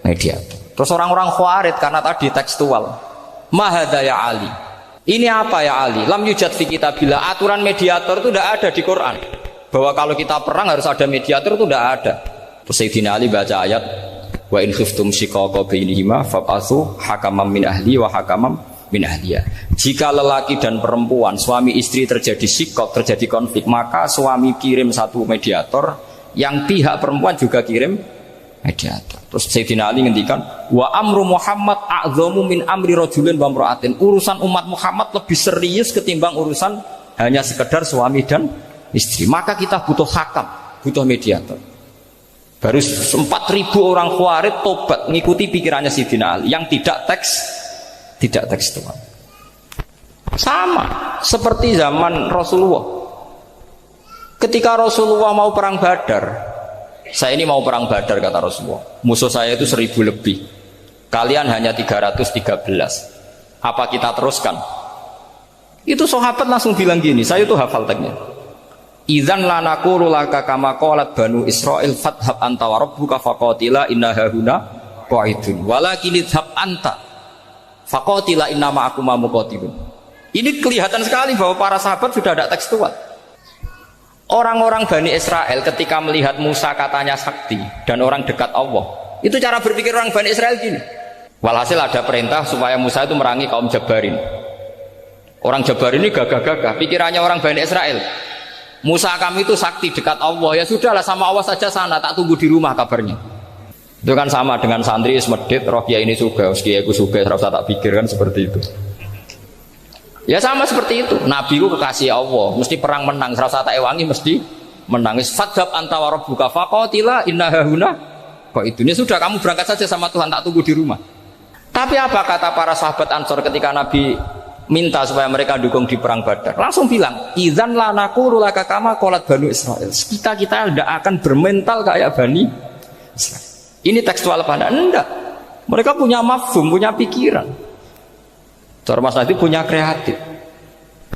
mediator. Terus orang-orang Khawarij karena tadi tekstual. Mahadha ya Ali. Ini apa ya Ali? Lam yujad fi kitabillah. Aturan mediator itu tidak ada di Quran. Bahwa kalau kita perang harus ada mediator itu tidak ada. Terus Sayyidina Ali baca ayat wa in khiftum shiqaqa bainihima fab'atsu hakaman min ahli wa hakaman min ahliya. Jika lelaki dan perempuan suami istri terjadi shiqaq, terjadi konflik, maka suami kirim satu mediator, yang pihak perempuan juga kirim mediator. Terus Sayyidina Ali ngendikan wa amru Muhammad a'dhamu min amri rajulin wa imra'atin. Urusan umat Muhammad lebih serius ketimbang urusan hanya sekedar suami dan istri. Maka kita butuh hakam, butuh mediator. Baru 4.000 orang Khawarij tobat mengikuti pikirannya Sayyidina Ali yang tidak tekstual. Sama seperti zaman Rasulullah. Ketika Rasulullah mau perang Badar, saya ini mau perang Badar kata Rasulullah. Musuh saya itu 1.000 lebih. Kalian hanya 313. Apa kita teruskan? Itu sahabat langsung bilang gini, saya itu hafal teksnya. Idzan lanaqulu laka kama qalat banu Israil fathab anta wa rabbuka faqatila inna hahuna qaidun walakin idhab anta faqatila inna ma'akum muqatilun. Ini kelihatan sekali bahwa para sahabat sudah ada tekstual. Orang-orang Bani Israel ketika melihat Musa katanya sakti dan orang dekat Allah, itu cara berpikir orang Bani Israel gini. Walhasil ada perintah supaya Musa itu merangi kaum Jabarin. Orang Jabarin ini gagah-gagah, pikirannya orang Bani Israel. Musa kami itu sakti dekat Allah, ya sudahlah sama Allah saja sana, tak tunggu di rumah kabarnya. Itu kan sama dengan santri semedit, roh kiai ini suga, kiai aku suga, terus tak pikir kan seperti itu. Ya sama seperti itu. Nabi ku kekasih Allah, mesti perang menang, serasa tak ewangi mesti menang. Fadzab anta wa rabbuka faqatila inna hahuna qaidun. Ya sudah kamu berangkat saja sama Tuhan, tak tunggu di rumah. Tapi apa kata para sahabat Ansor ketika Nabi minta supaya mereka dukung di perang Badar? Langsung bilang, idzan la naqulu laka kama qalat banu Israil. Kita tidak akan bermental kayak Bani Israil. Ini tekstual pada enggak. Mereka punya mafhum, punya pikiran. Cara Mas Nadif punya kreatif.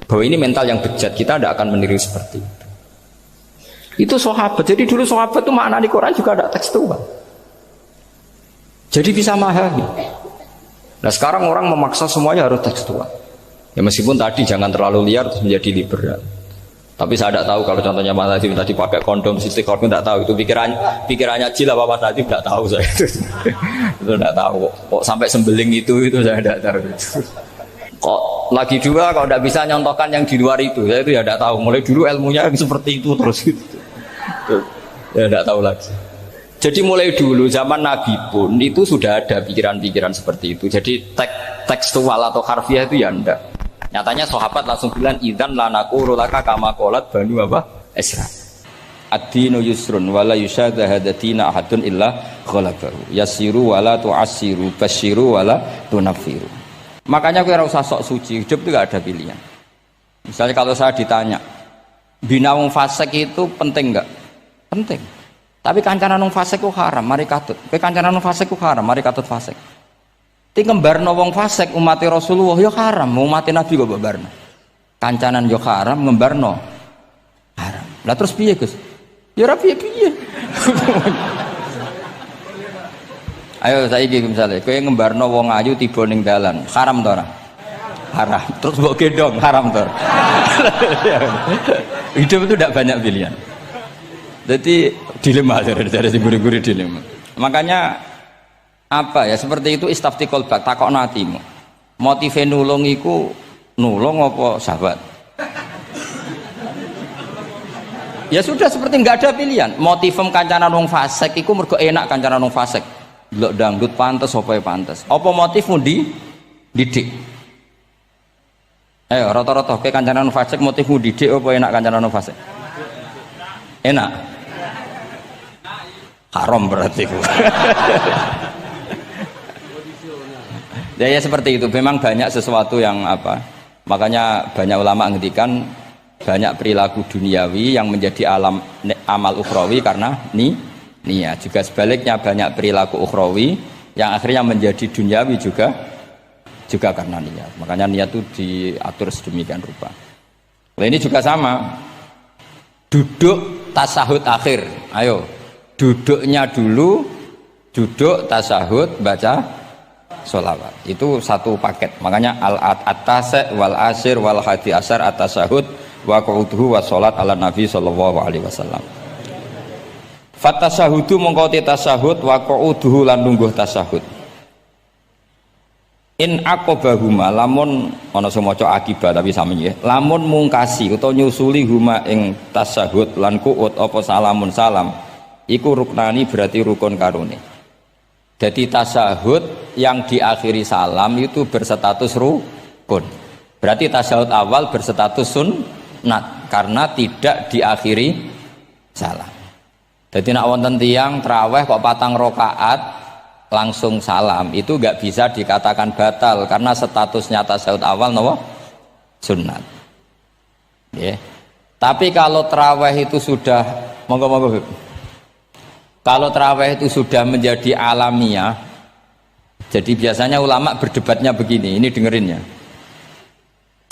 Bahwa ini mental yang bejat, kita tidak akan meniru seperti itu. Itu sahabat. Jadi dulu sahabat itu makna di Quran juga ada tekstual. Jadi bisa memahami. Nah sekarang orang memaksa semuanya harus tekstual. Ya meskipun tadi jangan terlalu liar terus menjadi liberal. Tapi saya tidak tahu kalau contohnya Mas Nadif tadi pakai kondom, sistem kondom tidak tahu. Itu pikirannya Jil apa Mas Nadif tidak tahu saya. Itu tidak tahu. Kok sampai sembeling itu saya tidak tahu. Kok lagi dua kalau tidak bisa nyontohkan yang di luar itu, ya itu ya tidak tahu. Mulai dulu ilmunya seperti itu terus gitu. Ya tidak tahu lagi. Jadi mulai dulu zaman Nabi pun itu sudah ada pikiran-pikiran seperti itu. Jadi tekstual atau harfiah itu ya enggak. Nyatanya sahabat langsung bilang idzan lanaqulu laka kama qalat banu apa? Isra. Ad-dinu yusrun wala yusyadha hadatina ahadun illa ghalabahu. Yasiru wala tu'assiru basyiru wala tunaffiru. Makanya kowe ora usah sok suci, hidup itu gak ada pilihan. Misalnya kalau saya ditanya, bina wong fasik itu penting enggak? Penting. Tapi kancanan wong fasik ku haram, mari katut. Kowe kancanan wong fasik ku haram, mari katut fasik. Ti ngembarno wong fasik umat Rasulullah ya haram, umat Nabi kok mbarno. Kancanan yo haram, ngembarno haram. Lah terus piye, Gus? Ya ora piye-piye. Ayo saiki misalnya kowe ngembarno wong ayu tiba ning dalan, haram to ora? Haram. Terus mbok gendong, haram to. Hidup itu tidak banyak pilihan. Jadi dilema dari guru-guru dilema. Makanya apa ya seperti itu istafti qalbak takokno atimu. Motive nulung iku nulung apa sahabat? Ya sudah seperti nggak ada pilihan. Motivem kancanan wong fasik iku mergo enak kancanan wong fasik. Delok dangdut pantes apa ya pantes. Apa motifmu didik? Ayo rata-rata ke kancanan wong fasik motifmu didik apa enak kancanan wong fasik? Enak. Haram berarti. Ya seperti itu. Memang banyak sesuatu yang apa? Makanya banyak ulama ngendikan banyak perilaku duniawi yang menjadi amal ukhrawi karena niat. Juga sebaliknya banyak perilaku ukhrawi yang akhirnya menjadi duniawi juga karena niat. Makanya niat itu diatur sedemikian rupa. Nah, ini juga sama. Duduk tasahud akhir. Ayo, duduknya dulu, duduk tasahud baca sholawat. Itu satu paket. Makanya al-atasek wal asir wal hadi asar at-tasahud wa qu'uduhu wa sholat ala nabi sallallahu alaihi wasallam. Fatasahudu mongkoti tasahud wa qu'uduhu lan lungguh tasahud. In aqobahuma lamun ana sing maca akibah tapi sami nggih. Lamun mungkasi utawa nyusuli huma ing tasahud lan qu'ud apa salamun salam iku ruknani berarti rukun karone. Jadi tasahud yang diakhiri salam itu berstatus rukun. Berarti tasahud awal berstatus sunnat karena tidak diakhiri salam. Jadi nak wonten tiyang traweh kok 4 rakaat langsung salam itu enggak bisa dikatakan batal karena statusnya tasahud awal nopo sunnat. Yeah. Tapi kalau traweh itu sudah monggo kalau traweh itu sudah menjadi alamiah, jadi biasanya ulama berdebatnya begini, ini dengerin ya.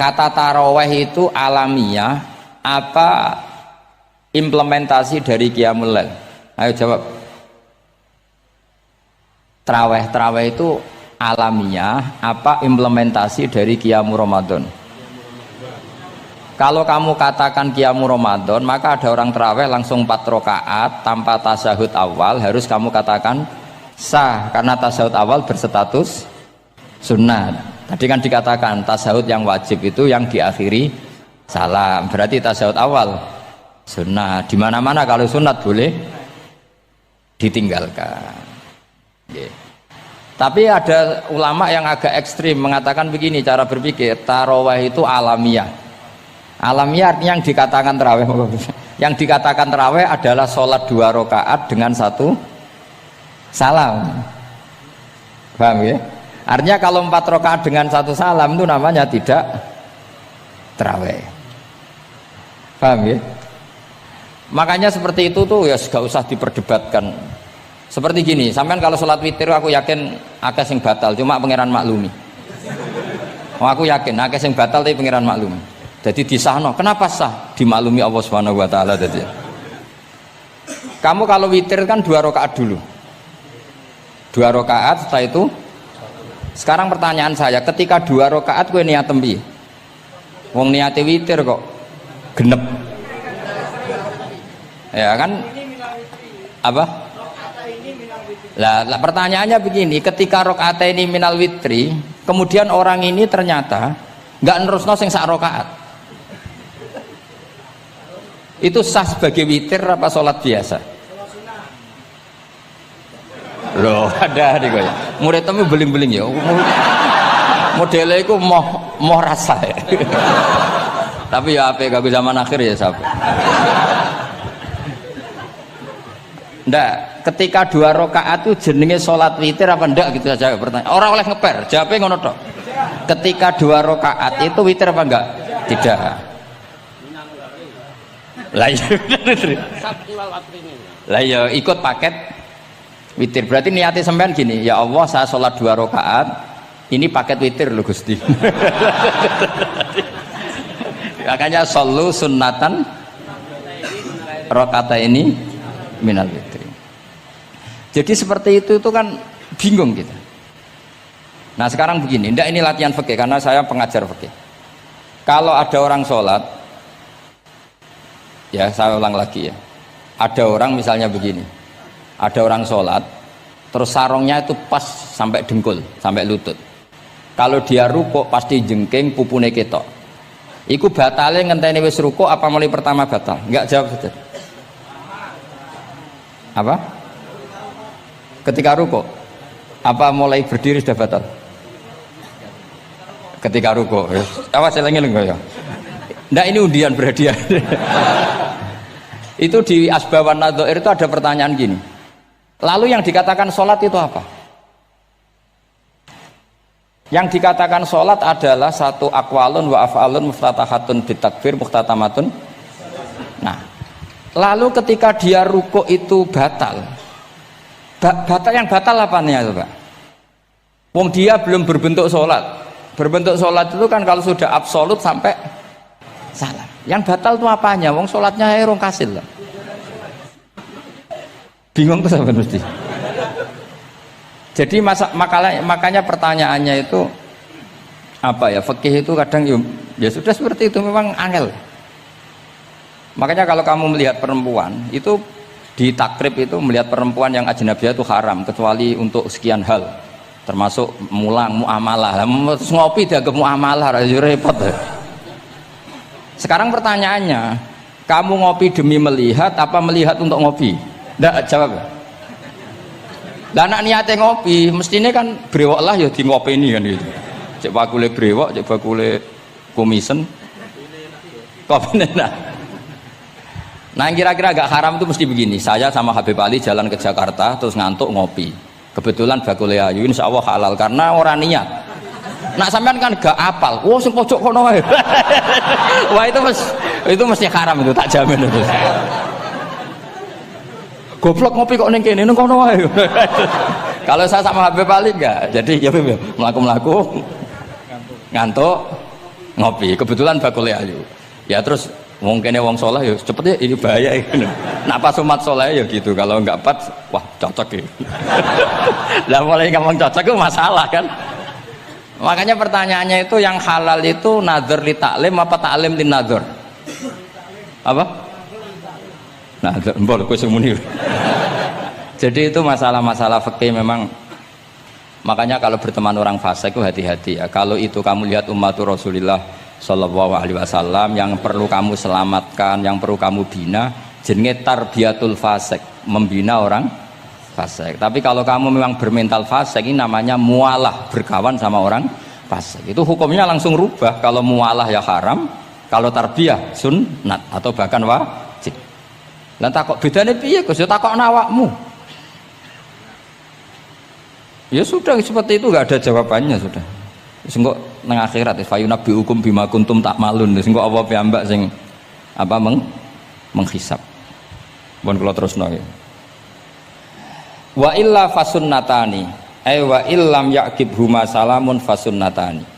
Kata taraweh itu alamiah apa implementasi dari Qiyamul Lail? Ayo jawab. Traweh itu alamiah apa implementasi dari Qiyamul Ramadan? Kalau kamu katakan Qiyamul Ramadan, maka ada orang traweh langsung 4 rakaat tanpa tasahud awal harus kamu katakan sah karena tasahud awal berstatus sunnat. Tadi kan dikatakan tasahud yang wajib itu yang diakhiri salam. Berarti tasahud awal sunnat. Di mana-mana kalau sunnat boleh ditinggalkan. Yeah. Tapi ada ulama yang agak ekstrim mengatakan begini cara berpikir, tarawih itu alamiah. Alamiah artinya yang dikatakan tarawih, yang dikatakan tarawih adalah sholat 2 rakaat dengan 1 salam. Paham ya? Artinya kalau 4 rakaat dengan 1 salam itu namanya tidak tarawih. Paham ya? Makanya seperti itu tuh ya gak usah diperdebatkan. Seperti gini, sampean kalau sholat witir aku yakin akeh sing batal, cuma pangeran maklumi. Aku yakin akeh sing batal tapi pangeran maklumi. Jadi disahno, kenapa sah? Dimaklumi Allah Subhanahu wa taala jadi. Kamu kalau witir kan 2 rakaat dulu. 2 rakaat setelah itu. Sekarang pertanyaan saya, ketika 2 rakaat kowe niat tembi. Wong niate witir kok genep. Ya kan? Apa? Lah pertanyaannya begini, ketika rakaat ini minal witri, kemudian orang ini ternyata Enggak nerusno sing sak rakaat. Itu sah sebagai witir apa salat biasa? Loh, ada nih kaya. Murid temu beling-beling ya. Modelnya itu mau rasa ya. Tapi ya apa kagak zaman akhir ya sampai. Ndak, ketika 2 rakaat itu jenenge salat witir apa ndak gitu saja pertanyaan. Orang oleh ngeper, jawabnya ngono tok. Ketika 2 rakaat itu witir apa enggak? Tidak. Lah iya. Lah iya ikut paket witir. Berarti niatnya sampean gini, ya Allah saya sholat 2 rakaat, ini paket witir loh Gusti. Makanya solu sunnatan rakaat ini minal witir. Jadi seperti itu kan bingung kita. Nah sekarang begini, ndak ini latihan fikih karena saya pengajar fikih. Kalau ada orang sholat, ya saya ulang lagi ya, ada orang misalnya begini, ada orang sholat terus sarungnya itu pas sampai dengkul sampai lutut, kalau dia rukuk pasti jengking pupune ketok, iku batale ngenteni wis rukuk apa mulai pertama batal? Enggak, jawab saja. Apa? Ketika rukuk apa mulai berdiri sudah batal? Ketika rukuk awas eling-eling ya. Ndak ini undian berhadiah. Itu di Asbawan Nadhair itu ada pertanyaan gini. Lalu yang dikatakan sholat itu apa? Yang dikatakan sholat adalah satu akwalun wa af'alun muftatahatun bitakbir muhtatamatun. Nah, lalu ketika dia rukuk itu batal. Batal yang batal apanya itu Pak? Wong dia belum berbentuk sholat. Berbentuk sholat itu kan kalau sudah absolut sampai salah. Yang batal itu apanya? Wong sholatnya rong kasil lah. Bingung tuh sampai mesti. Jadi makanya pertanyaannya itu apa ya? Fikih itu kadang ya sudah seperti itu, memang angel. Makanya kalau kamu melihat perempuan itu di takrib itu melihat perempuan yang ajnabiyah itu haram kecuali untuk sekian hal, termasuk mulang muamalah. Terus ngopi dianggap muamalah, repot. Sekarang pertanyaannya, kamu ngopi demi melihat apa melihat untuk ngopi? Nggak, jawab. Dan anak niatnya ngopi, mestinya kan brewok lah ya di ngopi ini kan gitu. Cek bakule brewok, cek bakule komisen, kopi nah. Nah yang kira-kira agak haram itu mesti begini. Saya sama Habib Ali jalan ke Jakarta terus ngantuk ngopi. Kebetulan bakule ayu, insya Allah halal karena orang niat. Nak sampean kan gak apal. Wah, sing pojok kono wae. Wah, itu mesti haram itu, tak jamin itu. Goblok ngopi kok ning kene nang kono wae. Kalau saya sama Habib Ali enggak. Jadi ya mlaku-mlaku ngantuk ngopi. Kebetulan bakule ayu. Ya terus mungkin wong saleh ya cepet ya ini bahaya iki. Nak pas umat saleh ya gitu. Kalau enggak pas wah cocok iki. Lah mulai ngomong cocok itu masalah kan. Makanya pertanyaannya itu yang halal itu nazar li taklim apa taklim li nazar? Apa? Nazar, mbol kowe sing muni. Jadi itu masalah-masalah fikih memang. Makanya kalau berteman orang fasik itu hati-hati ya. Kalau itu kamu lihat umatur Rasulullah sallallahu alaihi wasallam yang perlu kamu selamatkan, yang perlu kamu bina, jenenge tarbiyatul fasik, membina orang fasik. Tapi kalau kamu memang bermental fasik, ini namanya mualah, berkawan sama orang fasik. Itu hukumnya langsung rubah. Kalau mualah ya haram, kalau tarbiyah sunnat atau bahkan wajib. Lah takok bedane piye Gus? Ya takokno awakmu. Ya sudah seperti itu, enggak ada jawabannya sudah. Wis engko nang akhirat fayunabbi hukum bima kuntum takmalun. Wis engko apa piyambak sing apa menghisab. Mun kula terusno ya. Wa illa fasunnatani wa illam yaqib huma salamun fasunnatani.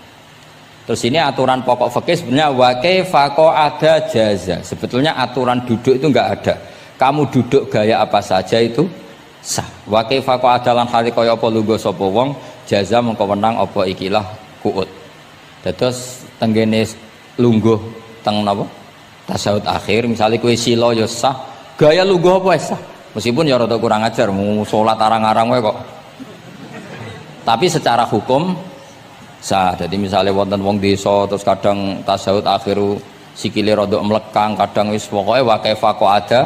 Terus ini aturan pokok fikih sebenarnya wa kaifa ada jaza. Sebetulnya aturan duduk itu enggak ada. Kamu duduk gaya apa saja itu sah. Wa kaifa adalan hali kaya apa lungguh sapa wong jaza mengko wenang apa ikilah kuut. Dados tenggene lungguh teng napa? Tasyahud akhir misalnya kowe sila ya sah. Gaya lungguh apa sah? Meskipun ya rada kurang ajar, mau sholat arang-arang wae kok. Tapi secara hukum sah. Jadi misalnya wonten wong desa terus kadang tasawuf akhiru sikile rada mlekang, kadang wis pokoke wa kaifa ada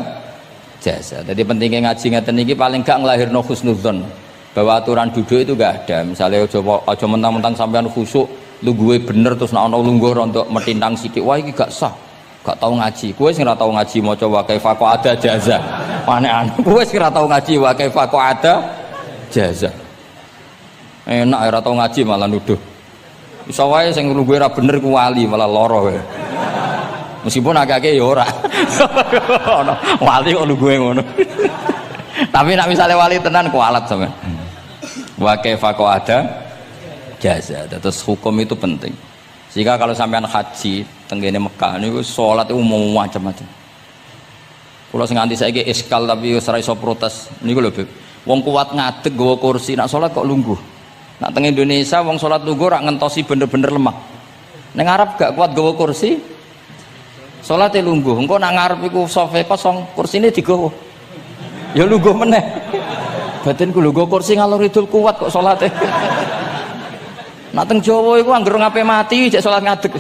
jasa. Jadi pentingnya ngaji ngeten iki paling gak nglahirno husnudzon bahwa aturan duduk itu gak ada. Misalnya aja mentang-mentang sampean khusyuk lungguhe bener terus nek ana lungguh rontok metintang sithik wah iki gak sah. Gak tau ngaji. Kowe sing ora tau ngaji maca wa kaifa ada jaza. Aneh-aneh. Kowe sing ora tau ngaji wa kaifa ada jaza. Enak ora tau ngaji malah nuduh. Iso wae sing lungguhe ora bener ku wali malah lara wae. Meskipun agak-agak ya ora. Wali kok lungguhe ngono. Tapi nek misale wali tenan kualat sampean. Wa kaifa ada jaza. Terus hukum itu penting. Sehingga kalau sampean haji tenggene Mekah niku salat itu mau macam-macam. Kula sing nganti saiki iskal tapi wis ora iso protes. Niku lho, Beb. Wong kuat ngadeg nggawa kursi nak salat kok lungguh. Nak teng Indonesia wong salat lungguh ora ngentosi bener-bener lemah. Ning Arab gak kuat nggawa kursi. Salate lungguh. Engko nak ngarep iku sofe kosong, kursine digawa. Ya lungguh meneh. Batinku lho nggawa kursi ngalor idul kuat kok salate. Nak teng Jawa iku anggere ngape mati cek salat ngadeg.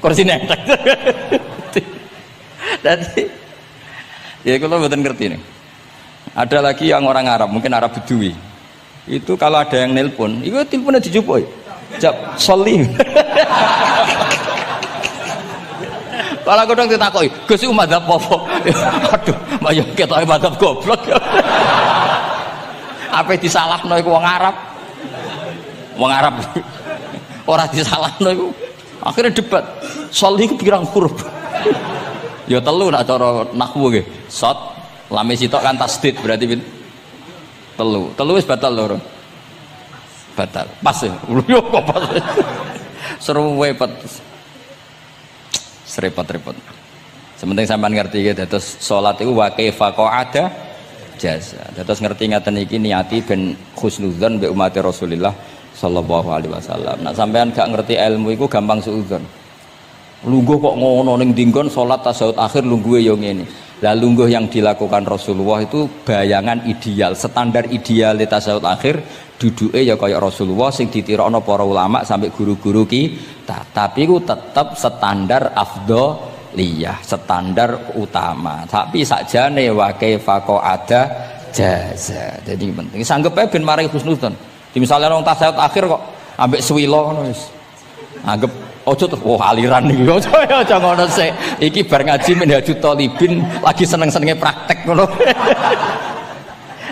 Kursi nenteng. Jadi ya kalau mboten ngerti nih. Ada lagi yang orang Arab, mungkin Arab Bedui. Itu kalau ada yang nelpon, itu teleponnya dijupuk. Jap soli. Kalau aku dong ditakoki, "Gus iku madzhab apa?" Aduh, mbaya ketoke madzhab goblok. Apa disalahno iku wong Arab? Wong Arab. Ora disalahno iku. Akhirnya debat. Soli iku pirang huruf? Ya telu nak cara nahwu nggih. Shot lame sitok kan tasdid berarti telu. Telu wis batal lho. Batal. Pas ya. Yo kok pas. Seru repot. Serepot-repot. Sementing sampean ngerti gitu. Terus salat iku wa kaifa ada jasa. Terus ngerti ngaten iki niati ben husnudzon mbek umat Rasulullah sallallahu alaihi wasallam. Nak sampean gak ngerti ilmu iku gampang suudzon. Lungguh kok ngono ning dinggon salat tasyahud akhir lungguhe ya ngene. Lah lungguh yang dilakukan Rasulullah itu bayangan ideal, standar ideal tasyahud akhir duduke ya kaya Rasulullah sing ditirakno para ulama sampai guru-guru kita. Tapi ku tetep standar afdhaliyah, standar utama. Tapi sakjane wa kaifa ada jaza. Jadi penting sanggep ae ben maring husnudzon. Di misalnya orang tasyahud akhir kok ambek swilo ngono wis. Anggap ojo terus aliran iki. Ojo ngono sik. Iki bar ngaji Minhajut Thalibin lagi seneng-senenge praktek ngono.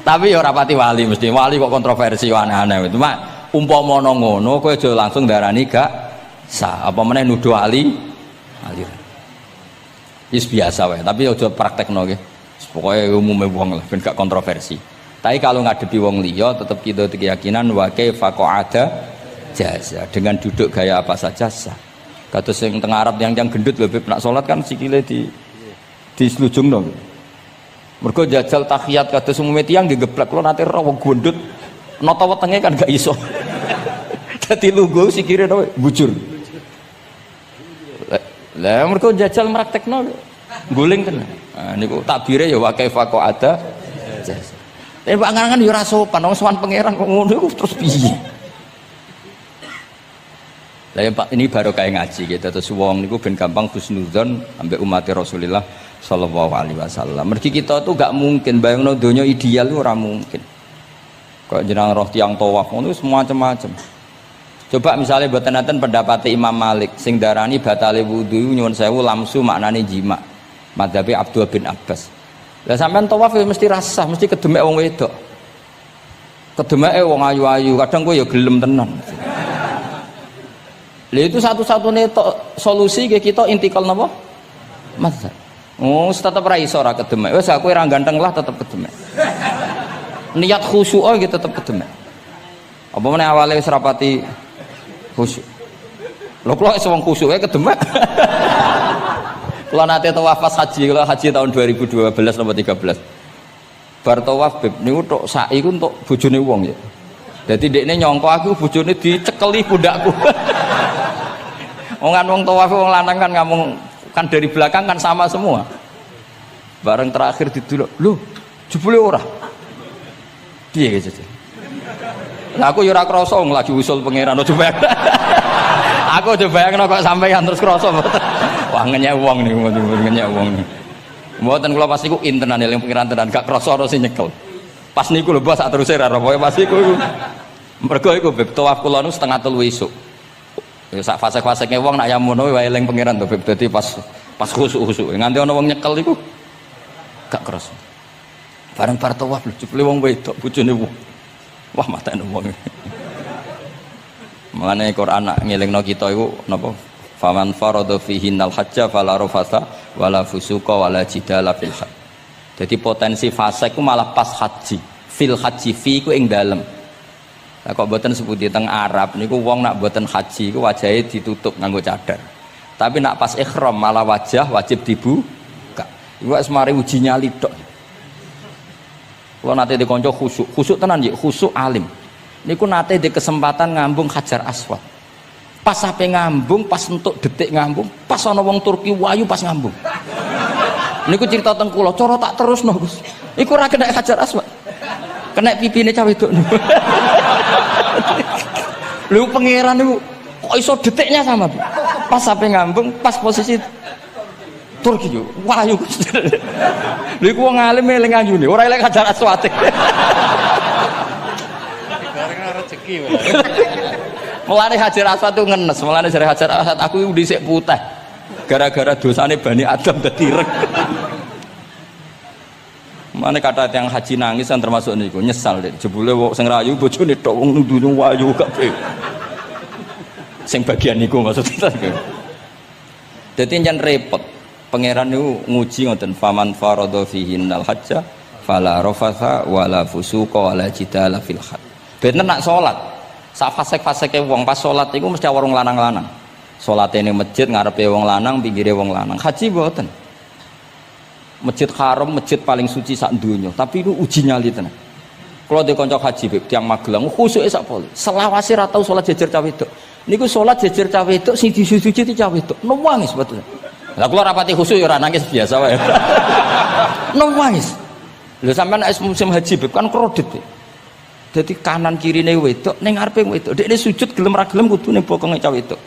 Tapi ya ora pati wali mesti. Wali kok kontroversi aneh-aneh. Cuma umpama ngono kowe aja langsung darani gak sah. Apa meneh nuduh aliran. Wis biasa wae, tapi aja praktekno nggih. Pokoke umume wong lah ben gak kontroversi. Tapi kalau ngadepi wong liya tetap kita keyakinan wa kaifa ada jasa dengan duduk gaya apa saja sah. Kados sing teng Arab yang gendut lho Beb nak salat kan sikile di slujungno. Mergo jajal tahiyat kados umume tiyang nggih geblek kula nate ora wong gendut nata wetenge kan gak iso. Dadi lungguh sikire bujur. Lah mergo jajal praktekno guling tenan. Nah niku takbire ya wa kaifa ada jasa. Tapi angan-angan ya ora sopan, wong sowan pangeran kok ngono iku terus piye? Lah ya Pak, ini baru kayak ngaji gitu. Terus wong niku ben gampang husnudzon ambek umat Rasulullah sallallahu alaihi wasallam. Mergi kita tuh gak mungkin bayangno donya ideal itu ora mungkin. Kok jeneng roh tiyang tawaf ngono semua macam-macam. Coba misalnya mboten enten pendapat Imam Malik sing darani batale wudu nyuwun sewu lamsu maknane jima. Madzhabe Abdullah bin Abbas. Lah sampean tawaf ya mesti rasah, mesti kedemek wong wedok. Kedemeke wong ayu-ayu, kadang kowe ya gelem tenan. Lah itu satu-satunya solusi ke kita intikal napa? Mazhab. Oh, tetep ra iso ora kedemek. Wis aku ora ganteng lah tetep kedemek. Niat khusyuk gitu tetep kedemek. Apa meneh awale wis rapati khusyuk. Lho kula wis wong khusyuk kedemek. Kula nate tawaf pas haji, kula haji tahun 2012 nomor 13. Bar tawaf Beb niku tok sa'i ku entuk bojone wong ya. Dadi ndekne nyangka aku bojone dicekeli pundakku. Wong tawaf wong lanang kan ngomong kan dari belakang kan sama semua. Bareng terakhir didelok, lho jebule ora. Piye gitu. Lah aku yo ora krasa lagi usul pangeran coba. Aku coba bayangno kok sampeyan terus krasa mboten. Wah ngenyek wong niku ngenyek wong. Mboten kula pas niku intenan eling pangeran tenan gak krasa ana sing nyekel. Pas niku lho bos sak teruse ra pokoke pas niku. Mergo iku beb tawaf kula niku setengah 3 esuk. Ya sak fase-faseke wong nak yamono wae eling pangeran to beb dadi pas khusuk-khusuk. Nganti ana wong nyekel iku gak krasa. Bareng bar tawaf lho jebule wong wedok bojone wong. Wah matane wong. Mulane Quran nak ngelingno kita iku napa? Faman farada fihinnal hajja fala rafatha wala fusuqa wala jidala fil hajj. Jadi potensi fase ku malah pas haji. Fil haji fi ku ing dalem. Lah kok mboten sepundi teng Arab niku wong nak mboten haji iku wajahe ditutup nganggo cadar. Tapi nak pas ihram malah wajah wajib dibuka. Iku wis mari uji nyali tok. Kalau nate di konco khusuk tenan ya, khusuk alim. Niku nate di kesempatan ngambung Hajar Aswad. Pas sampai ngambung, pas untuk detik ngambung, pas ana wong Turki wayu pas ngambung. Niku cerita teng kula, cara tak terusno Gus. Iku ora kena Hajar Aswad. Kena pipine cah wedok. Lho pangeran niku kok iso detiknya sama. Pas sampai ngambung, pas posisi Turki yo, wahyu. Lha iku wong alim eling ayune, ora eling Hajar Aswad. Karena rezeki wae. Mulane Hajar Aswad tuh ngenes, mulane jare Hajar Aswad aku iku dhisik putih. Gara-gara dosane Bani Adam dadi reg. Mane kata yang haji nangis kan termasuk niku, nyesal deh. Jebule wong sing rayu bojone tok wong nundune wayu kabeh. Sing bagian niku maksudnya. Dadi nyen repot. Pangeran niku nguji ngoten faman farada fihinnal hajja fala rafatha wala fusuqa wala jidala fil hajj. Bener nak salat. Sak fasek-faseke wong pas salat iku mesti warung lanang-lanang. Salate ning masjid ngarepe wong lanang, pinggire wong lanang. Haji mboten. Masjid Haram, masjid paling suci sak donya, tapi itu uji nyali tenan. Kalau di kanca haji beb tiyang Magelang khusuke sak poli. Selawase ra tau salat jejer cah wedok. Niku salat jejer cah wedok sing disuci cah wedok. Nangis betul. Lah kula rapati khusyuk ya ora nangis biasa wae. Nangis. Lho sampean es musim haji beb kan kredit. Dadi kanan kirine wedok ning ngarepe wedok. Dekne sujud gelem ra gelem kudu ning bokonge cah wedok.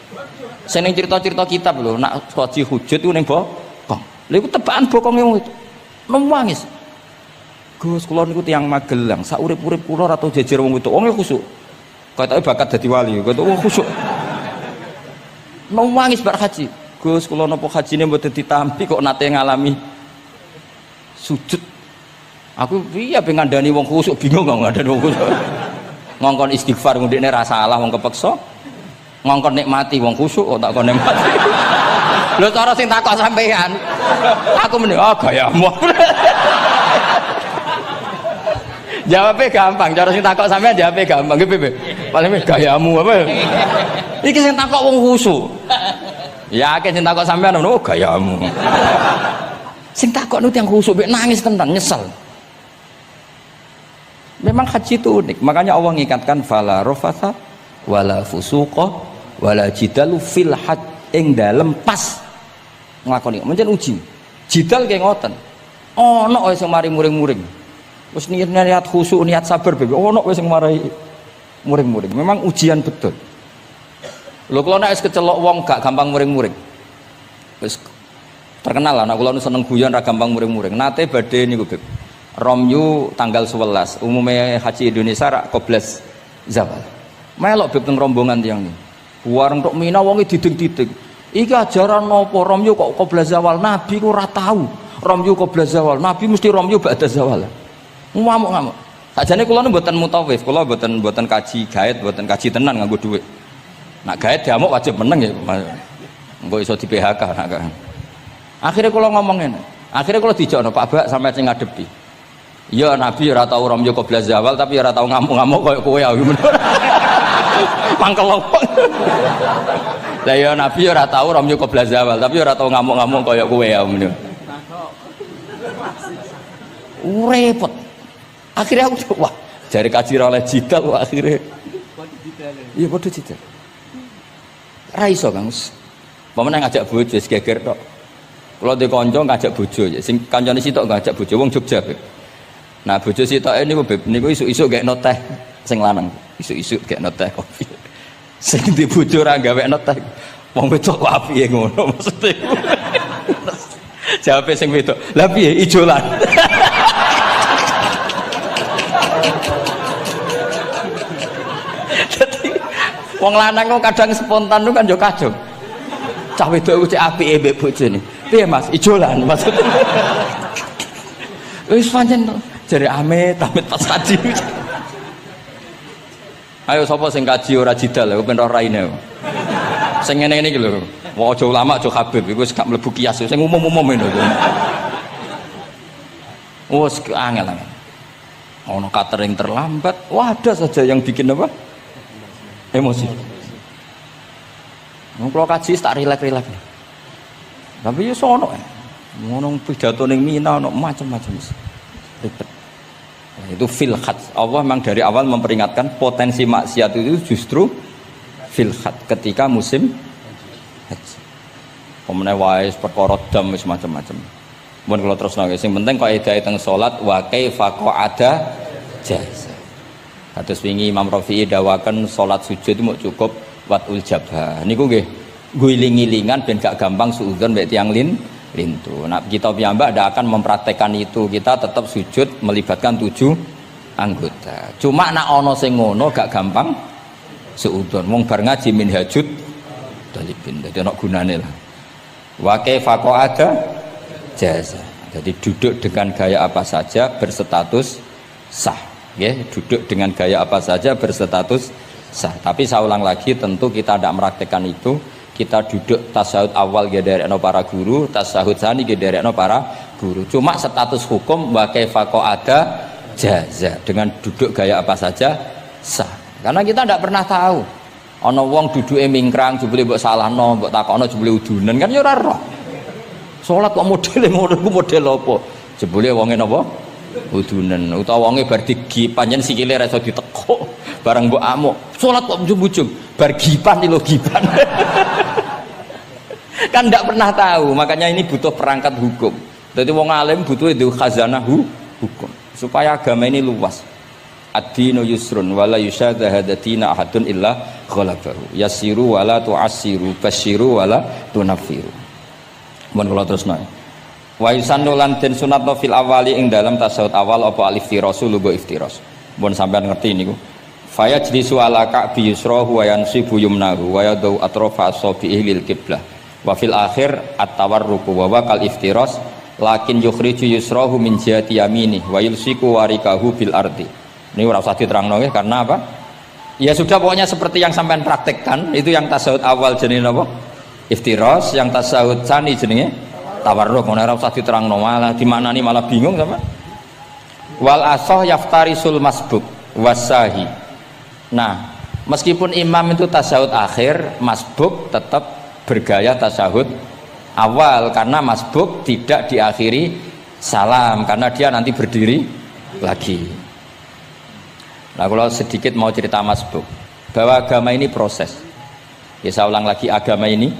Sing ning cerita-cerita kitab lho, nak haji hujud ku ning bokong. Lha iku tebakan bokonge wedok. Nangis. Gus kula niku tiyang Magelang, sak urip-urip kula ora tau jejer wong wedok. Wong khusyuk. Ketoke bakat dadi wali, ketoke wong khusyuk. Nangis bar haji. Gus kula napa hajine mboten ditampi kok nate ngalami sujud. Aku piye ben ngandani wong khusuk bingung kok ngandani wong khusuk. Ngongkon istighfar ngundekne ra salah wong kepeksa. Ngongkon nikmati wong khusuk kok tak kon nikmati. Lho cara sing takok sampean. Aku meni gayamu. Jawabnya gampang, cara sing takok sampean jawabnya gampang nggih piye? Paling gayamu apa? Iki sing takok wong khusuk. Yakin sing takok sampean ngono gayamu. Sing takok nu tiyang khusuk mek nangis tenan nyesel. Memang haji itu unik, makanya Allah ngikatkan fala rafatha wala fusuqa wala jidalu fil hajj ing dalem pas nglakoni. Mencen uji. Jidal kaya ngoten. Ana wae sing mari muring-muring. Wis niat khusuk, niat sabar bebe. Ana wae sing mari muring-muring. Memang ujian betul. Lho kula nek wis kecelok wong gak gampang muring-muring. Wis terkenal lah nek kula seneng guyon ra gampang muring-muring. Nate badhe niku Beb. Romyu tanggal 11. Umume haji Indonesia rak koblas zawal. Melok Beb teng rombongan tiyang niku. Wareng tok Mina wonge diding-diding. Iki ajaran napa Romyu kok koblas zawal? Nabi ku ora tahu. Romyu koblas zawal. Nabi mesti Romyu ba'da zawal. Ngamuk-ngamuk. Sakjane kula nu mboten mutawif, kula mboten kaji gaet, mboten kaji tenan nganggo dhuwit. Nak gaet diamuk wajib meneng ya. Engko iso di PHK nak kan. Akhire kula ngomong ngene. Akhire kula dijono Pak Bak sampe sing ngadepi. Ya Nabi ora tau Romyo qobla zawal tapi ora tau ngamuk-ngamuk koyo kowe ya. Mangkel opo. Lah ya Nabi ora tau Romyo qobla zawal tapi ora tau ngamuk-ngamuk koyo kowe ya. Repot. Akhirnya aku wah, jari kaji oleh jidal wah akhirnya. Iya padha jidal. Ra iso Kang. Pemene ngajak bojo wis geger tok. Kula de kanca ngajak bojo ya sing kancane sitok ngajak bojo wong Jogja. Nah bojo sitoke niku Beb niku isuk-isuk gekno teh. Sing lanang isu-isu kayak noteh kopi. Sing di bojo ora gawe noteh. Wong wedok kok apike ngono maksudnya. Jawab sing wedok. Lah piye ijolan? Jadi wong lanang kok kadang spontan kan yo kacau. Cah wedok cek apike mbek bojone. Piye Mas? Ijolan maksudnya. Wis pancen jare amit pas kaji. Ayo sapa sing kaji ora jidal ben ora raine. Sing ngene-ngene iki lho. Wong aja ulama aja Habib iku wis gak mlebu kias sing umum-umum ngono. Wes angel. Ono catering terlambat, wah ada saja yang bikin apa? Emosi. Kalau kaji tak rileks. Tapi ya sono. Ngono pidato ning Mina ono macam-macam. Ribet. Itu fil khat. Allah memang dari awal memperingatkan potensi maksiat itu justru fil khat ketika musim haji. Pemene wae perkara dam wis macam-macam. Mun kula terusno sing penting kaidah teng salat wa kaifa qa'ada jaza. Kados wingi Imam Rafi'i dawaken salat sujud itu mau cukup watul jabha. Niku nggih guling-gilingan ben gak gampang suudzon mek tiyang lintu. Nah, kita piyambak tidak akan mempraktekkan itu. Kita tetap sujud melibatkan 7 anggota. Cuma nak ono sing ngono gak gampang suudzon. Wong bar ngaji minhajud talibin. Dadi ono gunane lah. Wa kaifa qa'ada jaza. Jadi duduk dengan gaya apa saja berstatus sah. Nggih, duduk dengan gaya apa saja berstatus sah. Tapi saya ulang lagi, tentu kita tidak mempraktekkan itu. Kita duduk tasahud awal gederekno para guru, tasahud tsani gederekno para guru. Cuma status hukum wa kaifa qa'ada jaza, dengan duduk gaya apa saja sah. Karena kita tidak pernah tahu. Ana wong duduke mingkrang jebule mbok salahno, mbok takokno jebule udunen kan ya ora roh. Salat kok modele ngono ku model apa? Jebule wonge napa? Udunen. Utawa wonge bar digi panjen sikile ra iso ditekuk. Barang mbok amuk. Salat kok ujug-ujug bar gipan lho gipan. Kan tidak pernah tahu, makanya ini butuh perangkat hukum. Jadi wong alim butuh itu khazanah hukum supaya agama ini luas. Ad-dinu yusrun wala yusyadha hadatina ahadun illa ghalabahu. Yasiru wala tu'assiru, basyiru wala tunaffiru. Mun kula terusno. Wa yusannu lan den sunatno fil awali ing dalam tasawuf awal apa alif tirasul lugo iftiras. Mun sampean ngerti niku. Faya jlisu ala ka'bi yusrahu wa yansibu yumnahu wa yadu atrafa asabihi lil qiblah. Wa fil akhir at-tawarruku wa kal iftiras lakin yukhriju yusrahu min jihati yamini wa yulsiku warikahu bil ardi. Ini ora usah diterangno nggih karena apa? Ya sudah pokoknya seperti yang sampean praktekkan, itu yang tasawuf awal jenenge apa? Iftiras, yang tasawuf tsani jenenge tawarruk. Ora usah diterangno malah dimaknani malah bingung sama. Wal asah yaftarisul masbuk wasahi. Nah, meskipun imam itu tasawuf akhir, masbuk tetap bergaya tasahud awal karena masbuk tidak diakhiri salam karena dia nanti berdiri lagi. Nah, kalau sedikit mau cerita masbuk bahwa agama ini proses. Ya saya ulang lagi, agama ini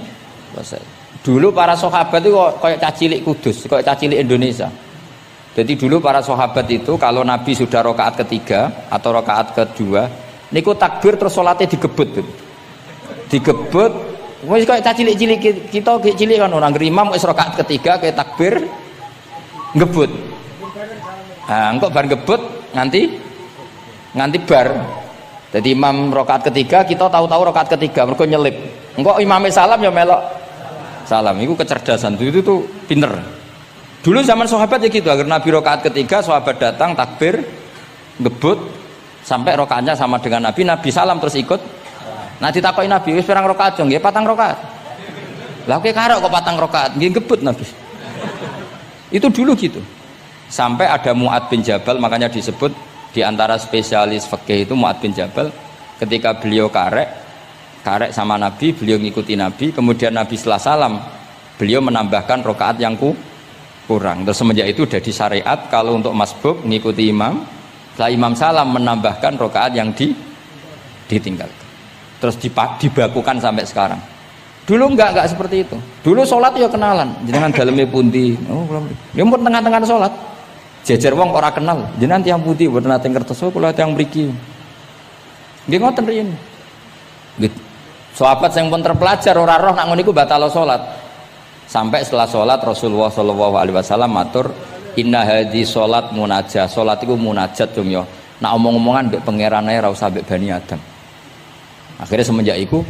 proses. Dulu para sahabat itu kayak cacilik Kudus, kayak cacilik Indonesia. Jadi dulu para sahabat itu kalau Nabi sudah rakaat ketiga atau rakaat kedua, niku takbir terus sholatnya digebut. Digebut wis kaya cilik-cilik kita cilik kan orang imam wis rakaat ketiga kayak takbir ngebut. Nah, engko bar ngebut nganti bar. Jadi imam rakaat ketiga kita tahu-tahu rakaat ketiga mergo nyelip. Engko imame salam ya melok salam. Itu kecerdasan itu tuh pinter. Dulu zaman sahabat ya gitu, agar Nabi rakaat ketiga sahabat datang takbir ngebut sampai rakaatnya sama dengan Nabi, Nabi salam terus ikut. Nah ditakoki Nabi, wis pirang rakaat jong? Nggih 4 rakaat. Lah kowe karok kok 4 rakaat? Nggih ngebut Nabi. Itu dulu gitu. Sampai ada Mu'ad bin Jabal, makanya disebut di antara spesialis fikih itu Mu'ad bin Jabal, ketika beliau karek sama Nabi, beliau ngikuti Nabi, kemudian Nabi setelah salam, beliau menambahkan rakaat yang kurang. Terus semenjak itu udah di syariat kalau untuk masbuk ngikuti imam, setelah imam salam menambahkan rakaat yang ditinggalkan. Terus dibakukan sampai sekarang. Dulu enggak seperti itu. Dulu sholat ya kenalan, jenengan dalemnya pundi. Oh, ya pun tengah-tengah sholat. Jejer wong ora kenal. Jenengan tiyang pundi mboten nate ngertos kula tiyang mriki. Nggih ngoten riyen. Nggih. Sahabat yang pun terpelajar ora roh nak ngono iku batal salat. Sampai setelah salat Rasulullah sallallahu alaihi wasallam matur, "Inna hadhi salat munajat." Salat iku munajat dong ya. Nak omong-omongan mbek pangeran ae ora usah mbek Bani Adam. Akhirnya semenjak itu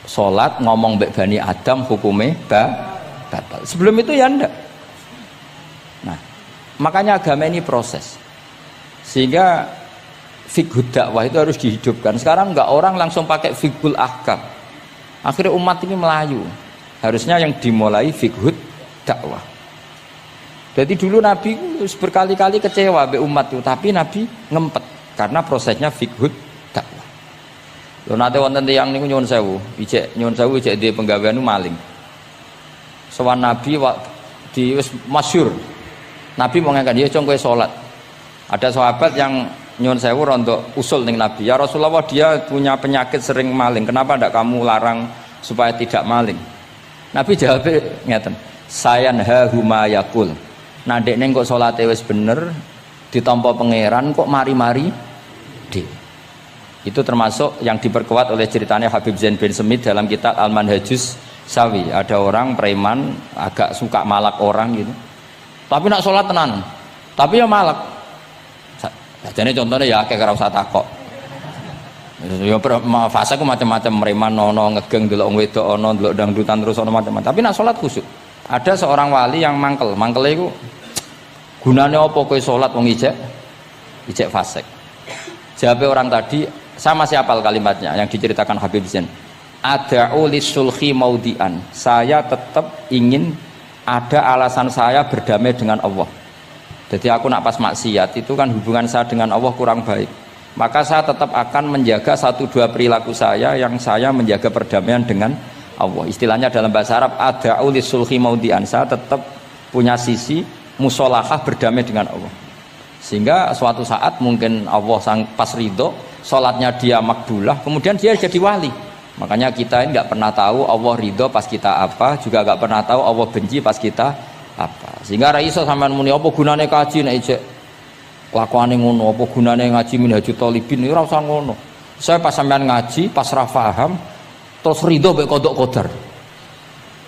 salat ngomong mbek Bani Adam hukume batal. Sebelum itu ya ndak. Nah, makanya agama ini proses. Sehingga fiqh dakwah itu harus dihidupkan. Sekarang enggak orang langsung pakai fiqhul ahkam. Akhirnya umat ini melayu. Harusnya yang dimulai fiqh dakwah. Jadi dulu Nabi berkali-kali kecewa be umat itu, tapi Nabi ngempet karena prosesnya fiqh dakwah. Lho nate wonten tiyang niku nyuwun sewu, ijek di penggawean maling. Sowan Nabi di wis masyhur. Nabi mau ngangkat dia cong kowe salat. Ada sahabat yang nyuwun sewu rondo usul ning Nabi, ya Rasulullah dia punya penyakit sering maling, kenapa ndak kamu larang supaya tidak maling? Nabi jawab ngeten, sayanha huma yakul. Nah dek neng kok salate wis bener ditampa pangeran kok mari-mari di. Itu termasuk yang diperkuat oleh ceritanya Habib Zain bin Semit dalam kitab Al-Manhajus Sawi. Ada orang preman agak suka malak orang gitu, tapi nak sholat tenan, tapi ya malak. Jadi contohnya ya kayak ora usah takok. Ya fase ku macam-macam, preman ono ngegeng delok wedok ono delok dangdutan terus ono macam-macam. Tapi nak sholat khusyuk. Ada seorang wali yang mangkel iku gunane apa kowe sholat wong ijek fasik. Jawab orang tadi, sama siapal kalimatnya yang diceritakan Habib Zain. Ada'u lisulhi maudian. Saya tetap ingin ada alasan saya berdamai dengan Allah. Jadi aku nak pas maksiat itu kan hubungan saya dengan Allah kurang baik. Maka saya tetap akan menjaga 1-2 perilaku saya yang saya menjaga perdamaian dengan Allah. Istilahnya dalam bahasa Arab ada'u lisulhi maudian. Saya tetap punya sisi musolahah berdamai dengan Allah. Sehingga suatu saat mungkin Allah pas ridho, sholatnya dia makbulah, kemudian dia jadi wali. Makanya kita ini nggak pernah tahu Allah ridho pas kita apa, juga nggak pernah tahu Allah benci pas kita apa. Sehingga ra iso sampean muni apa gunane kaji nek ijek kelakuane ngono, apa gunane ngaji Minhajul Thalibin iki ora usah ngono. Saya pas sampean ngaji, pas ra paham terus ridho mek kodok qadar.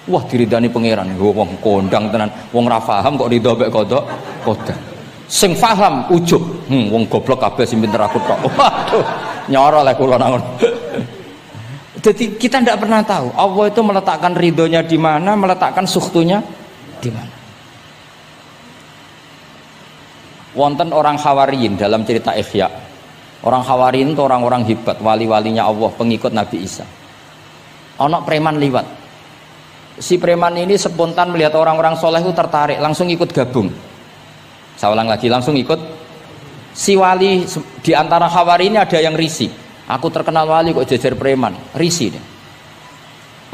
Wah diridani pangeran, wong kondang tenan, wong ra paham kok ridho mek kodok qadar. Sing paham ujug, wong goblok kabeh sing pinter aku tok. Waduh, nyoro lek kula nang. Jadi kita tidak pernah tahu Allah itu meletakkan ridhonya di mana, meletakkan sukhtunya di mana. Wonten orang Hawariyin dalam cerita Ihya. Orang Hawariyin itu orang-orang hebat, wali-walinya Allah, pengikut Nabi Isa. Ono preman liwat. Si preman ini spontan melihat orang-orang soleh itu tertarik, langsung ikut gabung. Saya ulang lagi, langsung ikut. Si wali di antara Hawariyin ini ada yang risih. Aku terkenal wali kok jejer preman, risih deh.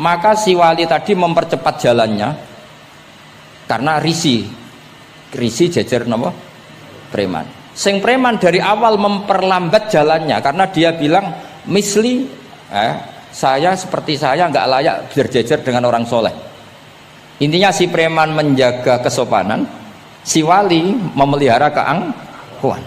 Maka si wali tadi mempercepat jalannya karena risih jejer napa? Preman. Sing preman dari awal memperlambat jalannya karena dia bilang misli saya seperti saya nggak layak berjejer dengan orang soleh. Intinya si preman menjaga kesopanan, si wali memelihara keangkuhan.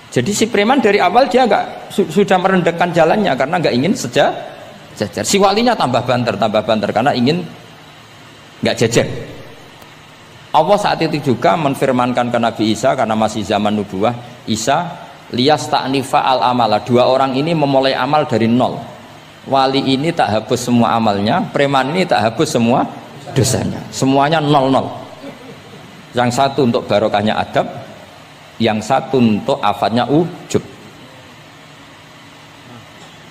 Jadi si preman dari awal dia nggak sudah merendahkan jalannya karena nggak ingin sejajar. Si walinya tambah banter karena ingin nggak jejer. Allah saat itu juga menfirmankan ke Nabi Isa karena masih zaman nubuah, Isa liyas ta'nifa al amala. 2 orang ini memulai amal dari nol. Wali ini tak hapus semua amalnya, preman ini tak hapus semua dosanya. Semuanya 0-0. Yang satu untuk barokahnya adab, yang satu untuk afatnya ujub.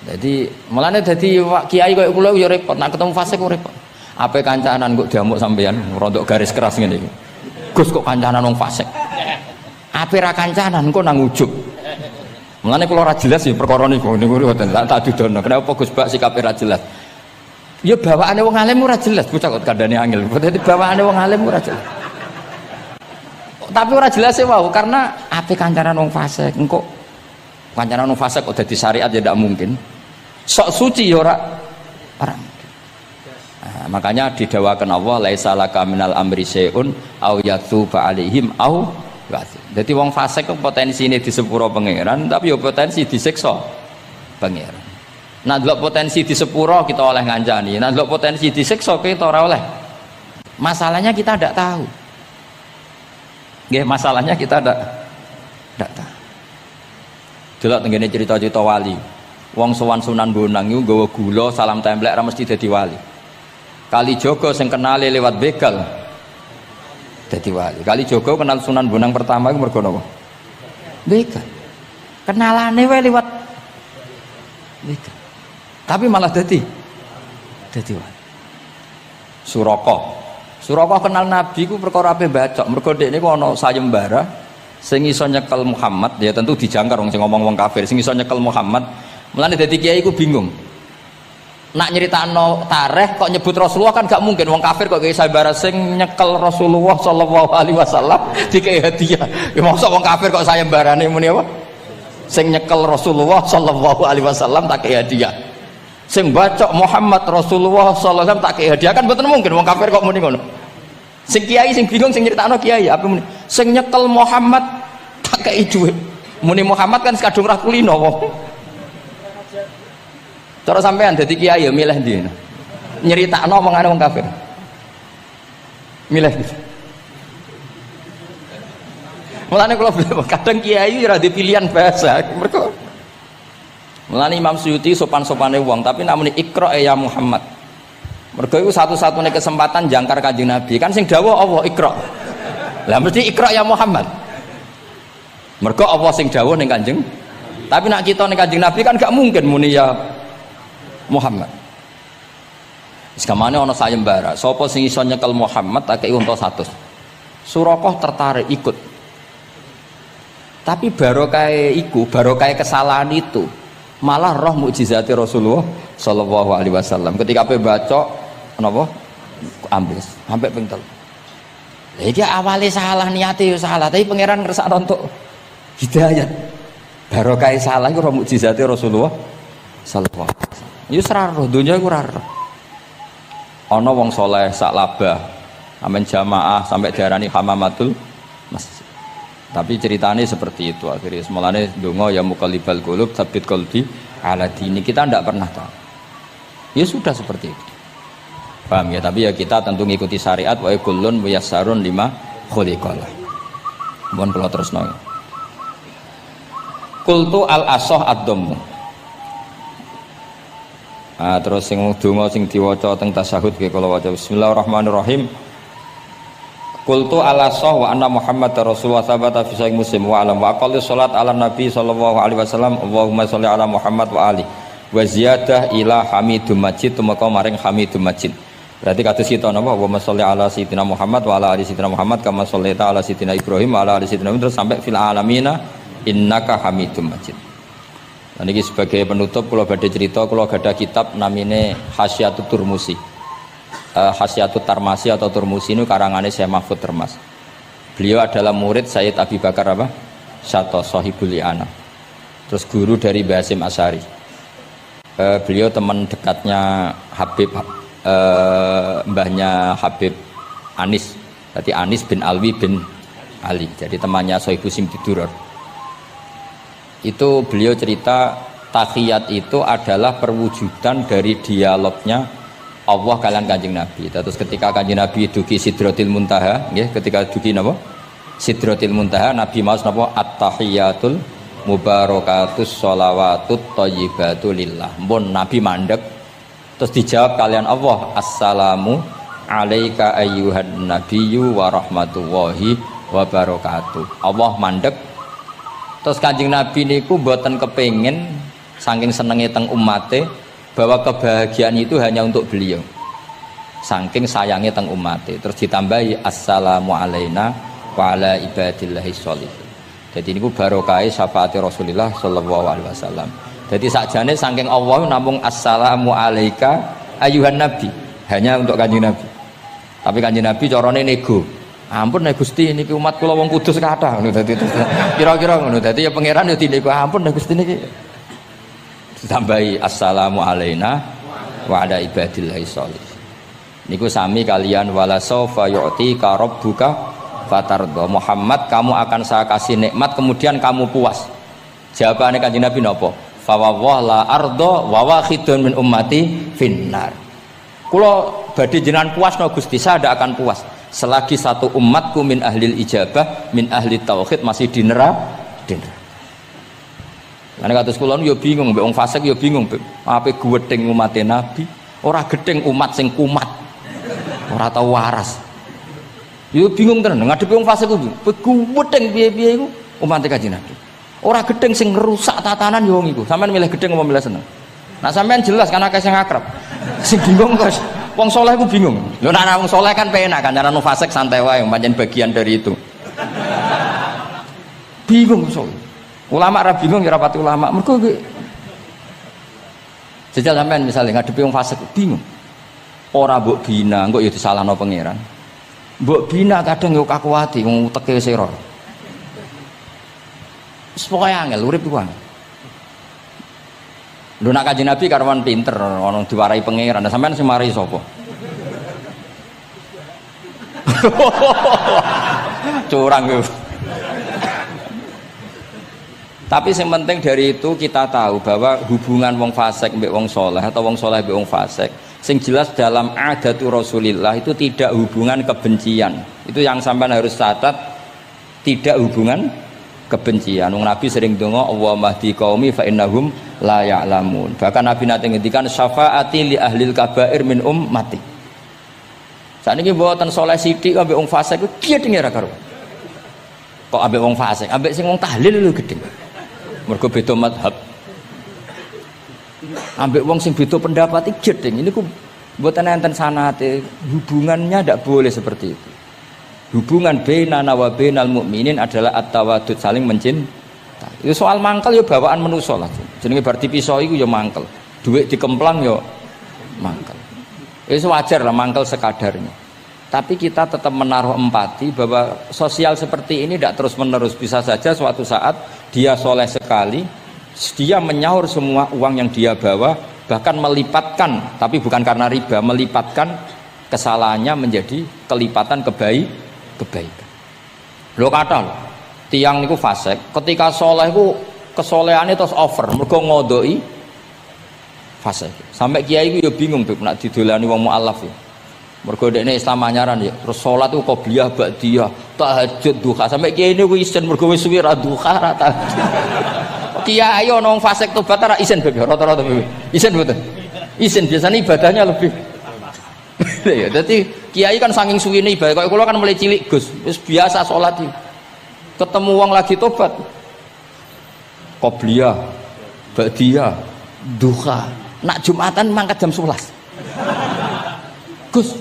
Jadi mulane dadi kiai koyo kula yo repot, nak ketemu fase kok repot. Ape kancanan kok diamuk sampean rontok garis keras ngene iki. Gus kok kancanan wong fasik. Ape ra kancanan kok nang ujub. Mulane kula ora jelas ya perkara niku mboten tak dudono. Kenapa Gus Bak sikape ra jelas? Ya bawaane wong alim ora jelas, bocah kok kandhane angel. Dadi bawaane wong alim ora jelas. Tapi ora jelas wae karena ape kancanan wong fasik engko kancanan wong fasik kok dadi syariat ya ndak mungkin. Sok suci ya ora. Nah, makanya didawakan Allah laisa laka minal amri syai'un au yatuba alaihim au wasi. Jadi wong fasik kok potensine di sepuro pangeran tapi ya potensi disiksa pangeran. Nah delok potensi di sepuro kita oleh ngancani, nah delok potensi disiksa kita ora oleh. Masalahnya kita tidak tahu. Nggih, masalahnya kita tidak tahu. Delok tengene cerita-cerita wali. Wong sowan Sunan Bonang iku nggawa gula salam templek ra mesti dadi wali. Kalijaga sing kenale lewat begal dadi wali. Kalijaga kenal Sunan Bonang pertama iku mergo napa? Begal. Kenalane wae lewat begal. Tapi malah dadi wali. Suraka kenal Nabi ku perkara ape bacok. Mergo dekne ku ana sayembara sing iso nyekel Muhammad, ya tentu dijangkar wong sing ngomong wong kafir, sing iso nyekel Muhammad. Mulane dadi kiai ku bingung. Nak nyeritakno tarikh kok nyebut Rasulullah kan gak mungkin wong kafir kok kiai sayembara sing nyekel Rasulullah sallallahu alaihi wasallam dikai hadiah. Ya mosok wong kafir kok sayembarane muni apa? Sing nyekel Rasulullah sallallahu alaihi wasallam tak kei hadiah. Sing bacok Muhammad Rasulullah sallallahu alaihi wasallam tak kei hadiah kan mboten mungkin wong kafir kok muni ngono. Sing kiai sing bingung sing nyeritakno kiai apa muni? Sing nyekel Muhammad tak kei dhuwit. Muni Muhammad kan kadung ra kulino wong. Cara sampean dadi kiai ya milih ndi? Nyeritakno omongane wong kafir. Milih. Mulane kula kadang kiai ora di pilihan bahasa. Mergo mulane Imam Suyuti sopan-sopane wong, tapi namune Iqra ya Muhammad. Mergo iku satu-satunya kesempatan jangkar Kanjeng Nabi. Kan sing dawuh Allah Iqra. Lah mesti Iqra ya Muhammad. Mergo Allah sing dawuh ning Kanjeng. Tapi nak kita ning Kanjeng Nabi kan gak mungkin muni ya Muhammad. Sekamane ana sayembara, sapa sing iso nyekel Muhammad tak kei unta 100. Suraqah tertarik ikut. Tapi barokah iku, barokah kesalahan itu malah roh mukjizati Rasulullah sallallahu alaihi wasallam. Ketika pe baca napa? Ambles sampai ping 3. Lah iki awale salah niate yo salah, tapi pangeran ngersakno untuk hidayat. Barokah salah iku roh mukjizati Rasulullah sallallahu alaihi wasallam. Ya ora roh donya iku ora roh. Ana wong saleh sak labah, amen jamaah sampai diarani hamamatul masjid. Tapi ceritanya seperti itu akhirnya. Semalane donga ya muqallibal qulub tsabbit qalbi ala dini. Kita tidak pernah tahu. Ya sudah seperti itu. Paham ya? Tapi ya kita tentu ngikuti syariat wa kullun muyassarun lima khuliqalah. Mohon kula terusno. Qultu al-asah ad-dhammu. Terus sing donga sing diwaca teng tasyahud nggih kula waca bismillahirrahmanirrahim. Qultu ala sah wa anna Muhammad Rasulullah sabata fi sahih Muslim wa alam wa aqallu salat ala Nabi sallallahu alaihi wasallam Allahumma sholli ala Muhammad wa ali wa ziyadah ila Hamidum Majid tumeka maring Hamidum Majid. Berarti kados kita napa Allahumma sholli ala sayyidina Muhammad wa ala ali sayyidina Muhammad kama shollaita ala sayyidina Ibrahim wa ala ali sayyidina Ibrahim terus sampai fil alamina innaka Hamidum Majid. Nah ini sebagai penutup kula badhe cerita kula gadah kitab namine Hasyatut Turmusi. Hasyatut Tarmasi atau Turmusi ini karangannya Syekh Mahfud Termas. Beliau adalah murid Sayyid Abi Bakar apa? Syato Sohibul Li'ana. Terus guru dari Basim Asyari. Beliau teman dekatnya Habib mbahnya Habib Anis. Jadi Anis bin Alwi bin Ali. Jadi temannya Sohibu Simtiduror. Itu beliau cerita tahiyat itu adalah perwujudan dari dialognya Allah kalian Kanjeng Nabi. Terus ketika Kanjeng Nabi dugi Sidratil Muntaha, nggih, ketika dugi napa? Sidratil Muntaha, Nabi maos napa? At-tahiyatul mubarakatus sholawatut thayyibatu lillah. Mun Nabi mandek terus dijawab kalian Allah, assalamu alaika ayyuhan nabiyyu wa rahmatullahi wa barakatuh. Allah mandek. Terus Kanjeng Nabi niku mboten kepengin saking senenge teng umate bahwa kebahagiaan itu hanya untuk beliau. Saking sayangnya teng umate. Terus ditambahi assalamu alaina wa ala ibadillahi sholihin. Jadi niku barokah syafaat Rasulullah sallallahu alaihi wasallam. Jadi sakjane saking Allah namung assalamu alaika ayyuhan nabi, hanya untuk Kanjeng Nabi. Tapi Kanjeng Nabi carane nego. Ampun nek Gusti niki umat kula wong kudus kathah ngono dadi kira-kira ngono dadi ya pangeran ya dinego ampun nek Gusti niki ditambahi assalamu alaina wa ala ibadillahi sholihin. Niku sami kalian wala saufa yu'tika rabbuka fatardo. Muhammad kamu akan saya kasih nikmat kemudian kamu puas. Jawabannya Kanjeng Nabi napa? fa la ardo wa wakhidun min ummati finnar. Kula badhe jenengan puas no Gusti, saya tidak akan puas selagi satu umatku min ahlil ijabah, min ahli tauhid masih di neraka. Lan kados kula yo bingung mbek wong fasik yo bingung ape gedeng umat Nabi, ora gedeng umat sing kumat. Ora tau waras. Yo bingung tenan ngadepi wong fasik ku. Gedeng piye-piye iku umat Kanjeng Nabi. Ora gedeng sing ngerusak tatanan yo wong iku. Sampeyan milih gedeng apa milih seneng? Nah sampeyan jelas kan akeh sing akrab. Sing bingung kok wong saleh ku bingung. Lho nek wong saleh kan penak kan cara nu fasik santai wae pancen bagian dari itu. Bingung saleh. Ulama ra bingung ya rapati ulama. Mergo jajal sampean misalnya ngadepi wong fasik bingung. Ora mbok bina, engko ya disalahno pangeran. Mbok bina kadang yo kakuwati wong uteke sira. Wis pokoke angel urip iku angel. Lho nak Kanjeng Nabi karwan pinter ana diwarai pangeran. Sampean sing mari sapa? Curang yo. Tapi yang penting dari itu kita tahu bahwa hubungan wong fasik mbek wong soleh atau wong soleh mbek wong fasik, sing jelas dalam adatu Rasulillah itu tidak hubungan kebencian. Itu yang sampean harus catat, tidak hubungan kebencian. Wong Nabi sering donga Allahumma hdi qaumi fa innahum la ya'lamun. Bahkan Nabi nate ngendikan syafaati li ahlil kabair min ummati. Sakniki mboten soleh sithik ambek wong fasik ku gedhe ora karo. Kok ambek wong fasik, ambek sing wong tahlil lho gedhe. Mergo beda madhab ambek wong sing beda pendapat iki jeding ini ku mboten enten sanate, hubungannya tidak boleh seperti itu. Hubungan bainana wa bainal mukminin adalah at-tawaddud, saling mencintai. Itu soal mangkel ya bawaan manusa lah. Jenenge bar dipisah iku ya mangkel. Duit dikemplang ya mangkel. Itu wajar lah mangkel sekadarnya. Tapi kita tetap menaruh empati bahwa sosial seperti ini tidak terus-menerus. Bisa saja suatu saat dia soleh sekali, dia menyaur semua uang yang dia bawa, bahkan melipatkan, tapi bukan karena riba, melipatkan kesalahannya menjadi kelipatan kebaikan. Lo kata lo, tiang itu fasik, ketika soleh itu kesolehannya terus over, mereka ngodoi fasik. Sampai kiai itu ya bingung tuh, nak didolani wong mu'alaf ya. Mergo dekne Islam anyaran ya, terus salat ku qobliyah ba'diyah, tahajud duha. Sampai kiai niku isen mergo wis suwi ra duha ra tahajud. Kiai ana wong fasik tobat ra isen beb rata-rata beb. Isen mboten. Isen biasanya ibadahnya lebih. Ya, dadi kiai kan saking suwine ibadah. Kok kula kan mulai cilik Gus, wis biasa salat iki. Ketemu wong lagi tobat. Qobliyah, ba'diyah, duha. Nak Jumatan mangkat jam 11. Gus,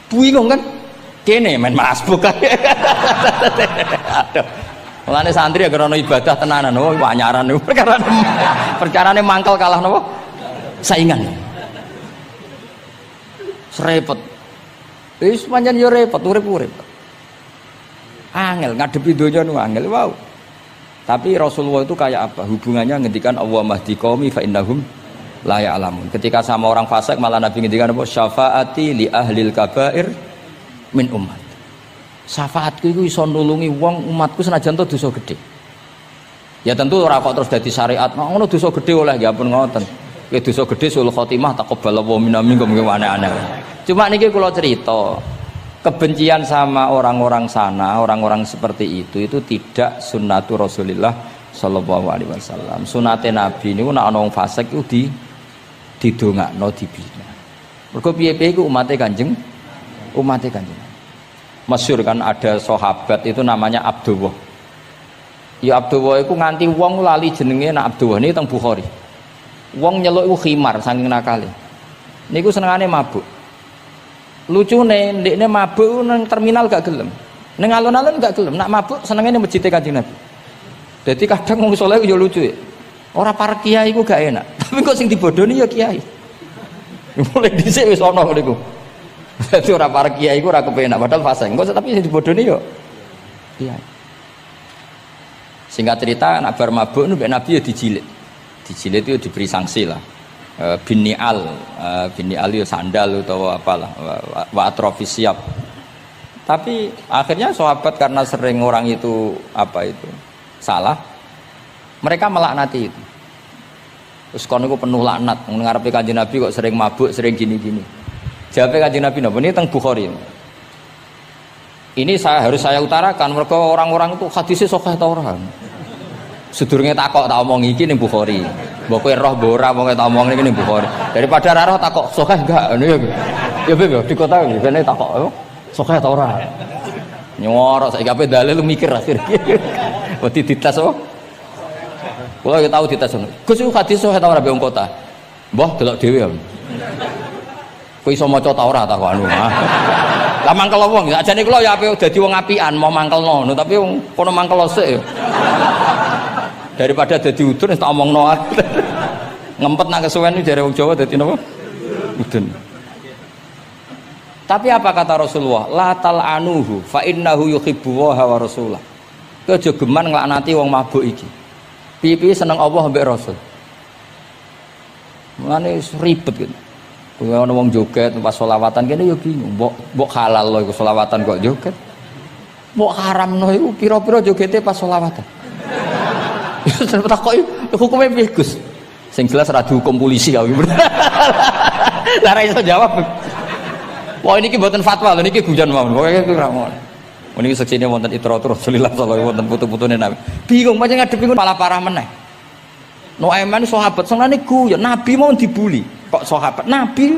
bingung kan? Kene main masbuk kan. Aduh. Mulane santri ya karena ibadah tenanan, oh anyaran niku perkarane mangkel kalah napa? Saingan. Repot. Wis pancen yo repot urip-urip. Angel ngadepi donya nu angel, wow. Tapi Rasulullah itu kayak apa? Hubungannya ngendikan Allahumma hdi qaumi fa innahum la ya'lamun. Ketika sama orang fasik malah Nabi ngendikan apa? Syafaati li ahlil kabair min umat. Syafaatku itu iso nulungi wong umatku senajan to dosa gede. Ya tentu ora kok terus dadi syariat. Ngono dosa gede oleh ya pun ngoten. Nek dosa gede sul khotimah taqabbalallahu minna minkum aneh-aneh. Cuma niki kula cerita, kebencian sama orang-orang sana, orang-orang seperti itu tidak sunnatu Rasulillah sallallahu alaihi wasallam. Sunate Nabi niku nek ana wong fasik iku didongakno dibina. Mergo piye-piye iku umate Kanjeng. Masyhur kan ada sahabat itu namanya Abdullah. Ya Abdullah itu nganti wong lali jenenge nak Abdullah ini teng Bukhari. Wong nyeluk iku khimar saking nakale. Niku senengane mabuk. Lucune ndekne mabuk nang terminal gak gelem. Ning alun-alun gak gelem, nak mabuk senenge ning masjid Kanjeng Nabi. Dadi kadang wong saleh yo lucu ya. Ora para kiai iku gak enak, tapi kok sing dibodoni ya kiai. Mulai dhisik wis ana niku. Dadi ora para kiai iku ora kepenak padahal fasik. Kok tapi sing dibodoni yo kiai. Singkat cerita nak bar mabuk niku Nabi ya dijilid. Dijilid itu diberi sanksi lah. Binial itu sandal atau apalah wa atrofis siap. Tapi akhirnya sahabat karena sering orang itu salah, mereka melaknati itu. Terus kono iku penuh laknat, ngarepe Kanjeng Nabi kok sering mabuk, sering gini-gini. Jawabe Kanjeng Nabi napa? Ini teng Bukhari. Ini harus saya utarakan, mereka orang-orang itu hadisnya sahih ta ora. Sedurunge takok tak omong iki ning Bukhari. Mbok kowe roh mbora wong tak omong iki ning Bukhari. Daripada ra roh takok sahih enggak ngono ya. Ya ben di kota iki kene takok sahih ta ora. Nyorok saiki ape dalil mikir akhir. Wedi dites oh. Kula ya tau dites. Gus iku hadis sahih ta ora be wong kota. Mbah delok dhewe ya. Kowe iso maca ta ora tak anu. Lah mangkel wong, sakjane kula ya ape dadi wong apian mau mangkelno, tapi wong kono mangkel sik. Daripada dadi udun tak omongno ae. Ngempet nang kesuwen iki jare wong Jawa dadi napa? Udun. Tapi apa kata Rasulullah? La tal'anuhu fa innahu yuhibbu wa rasulah. Kowe aja geman nglaknati wong mabuk iki. Piye-piye seneng Allah mbek Rasul. Mulane ribet gitu. Kuwi ana wong joget pas selawatan kene ya bingung, mbok halal lho iku selawatan kok joget. Mbok haramno iku pira-pira jogete pas selawatan. Terus takoki hukume piye Gus? Sing jelas ra dihukum polisi kok. Lah ra iso jawab. Wah niki mboten fatwa lho niki guyon mawon. Pokoke kuwi ra ngono. Niki seksine wonten itratur Rasulullah sallallahu alaihi wasallam wonten putu-putune Nabi. Bingung pancen ngadepi malah parah meneh. Nuaiman sahabat senengane guyon, Nabi mau dibuli. Kok sahabat Nabi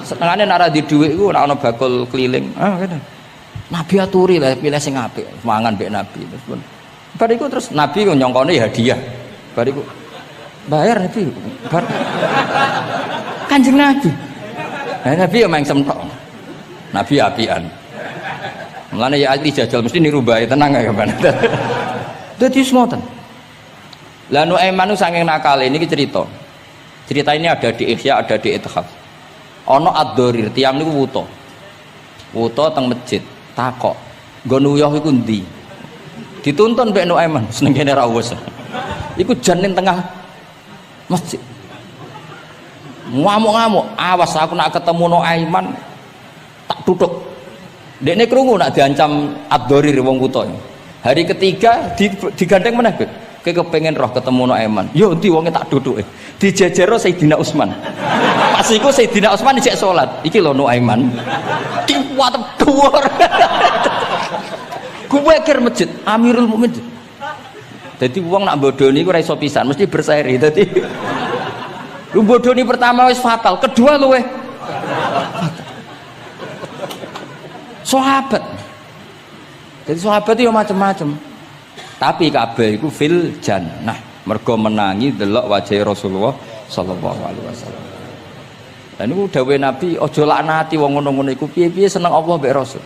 senengane nek ora di dhuwit iku ora ana bakul keliling. Ngene. Nabi aturi lah pilih sing apik, mangan mbek Nabi terus pun. Bar iku terus Nabi kok nyongkone hadiah. Bar iku bayar Nabi. Bar Kanjeng Nabi. Nah, Nabi ya mengsem tok. Nabi apian. Mulane ya ahli jajal mesti niru bae tenang ya kan. Dadi semoten. Lah Nuaiman saking nakal ini cerita. Cerita ini ada di Ihya, ada di Ithaf. Ono ad-Dorir, tiang niku wuto. Wuto teng masjid, takok. Nggon uyah iku ndi? Dituntun mbek Nuaiman, seneng kene ra wis. Iku jan ning tengah masjid. Ngamuk-ngamuk, awas aku nak ketemu Nuaiman tak tutuk. Dekne krungu nak diancam ad-Dorir wong wuto. Hari ketiga digandeng meneh, kowe kepengin roh ketemu Nuaiman. Yo endi wonge tak duduke. Dijejero Sayyidina Utsman. Pas iku Sayyidina Utsman dicek salat. Iki lho Nuaiman. Kuwat dhuwur. Kuwe kir masjid Amirul Mukminin. Dadi wong nak bodoni iku ora iso pisan, mesti berseri. Dadi lu bodoni pertama wis fatal, kedua luweh sahabat. Jadi sahabat itu macam-macam. Tapi kabeh iku fil jannah. Mergo menangi delok wajah Rasulullah sallallahu alaihi wasallam. Lah niku dawuhe Nabi, aja laknati wong ngono-ngono iku piye-piye seneng Allah mbek Rasul.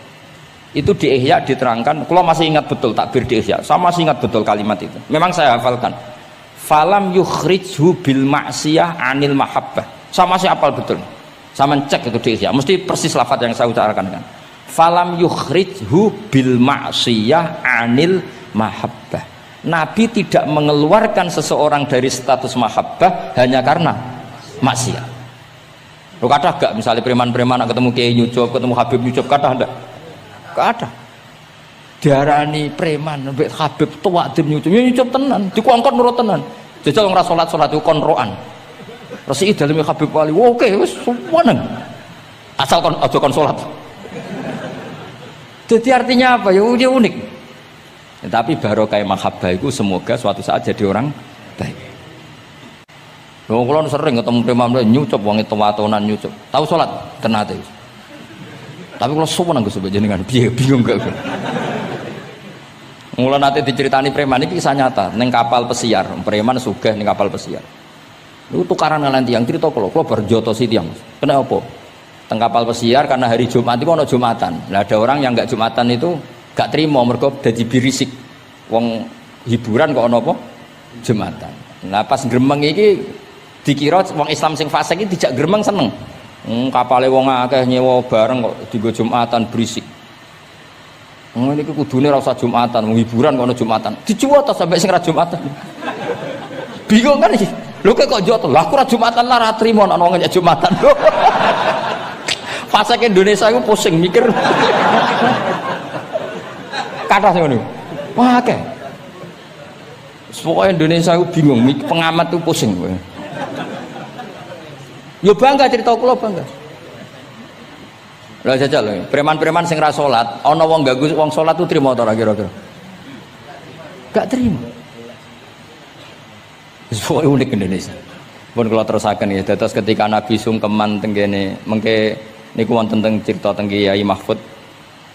Itu di Ihya diterangkan, kula masih ingat betul takbir di Ihya. Saya masih ingat betul kalimat itu. Memang saya hafalkan. Falam yukhrijhu bil ma'siyah anil mahabbah. Saya masih hafal betul. Saya mencek itu di Ihya, mesti persis lafaz yang saya utarakan kan. Falam yukhrijhu bil ma'siyah anil mahabbah. Nabi tidak mengeluarkan seseorang dari status mahabbah hanya karena maksiat. Lo kata gak misalnya preman-preman ketemu Kiai nyucup, ketemu Habib nyucup, kata ada? Gak ada. Diarani preman, Habib tua dim nyucup, nyucup tenan, dikuangkon nurut tenan. Jajal ngeras sholat itu konroan. Resi dalamnya Habib wali, oke, wes semuanya. Asal kon sholat. Jadi artinya apa? Ya unik. Tapi barokah mahabbah itu semoga suatu saat jadi orang baik. Wong kula sering ketemu preman nyucup wong itu watonan nyucup. Tahu salat tenate. Tapi kula suwun nang Gus jenengan piye bingung gak. Mula nate diceritani preman iki kisah nyata ning kapal pesiar, preman sugih ning kapal pesiar. Niku tukaran lan tiyang cerita kula berjotosi tiyang. Kena apa? Teng kapal pesiar karena hari Jumat itu ono Jumatan. Lah ada orang yang enggak Jumatan itu gak terima mergo dadi birisik. Wong hiburan kok ana apa? Jumatan. Nah pas gremeng iki dikira wong Islam sing fasik iki dijak gremeng seneng. Kapale wong akeh nyewa bareng kok dienggo Jumatan berisik. Ngene iki kudune ora usah Jumatan, wong hiburan kok ana Jumatan. Dicuwot sampai sing ra Jumatan. Bingung kan iki. Lho kok joto. Lah aku ra Jumatan lah ra trimo ana wong nyek Jumatan. Fasik Indonesia iku pusing mikir. Kata sing ngono. Wah akeh. Pokoknya Indonesia itu bingung, pengamat itu pusing. Yo bangga cerita kula bangga. Lah jajal lho, preman-preman sing ra salat, ana wong ganggu wong salat tu trimo ta ora kira-kira? Gak terima. Sesuai unik Indonesia. Pun kalau terusaken ya, terus ketika Nabi sungkeman teng kene, mengke niku wonten teng cerita teng Kiai Mahfud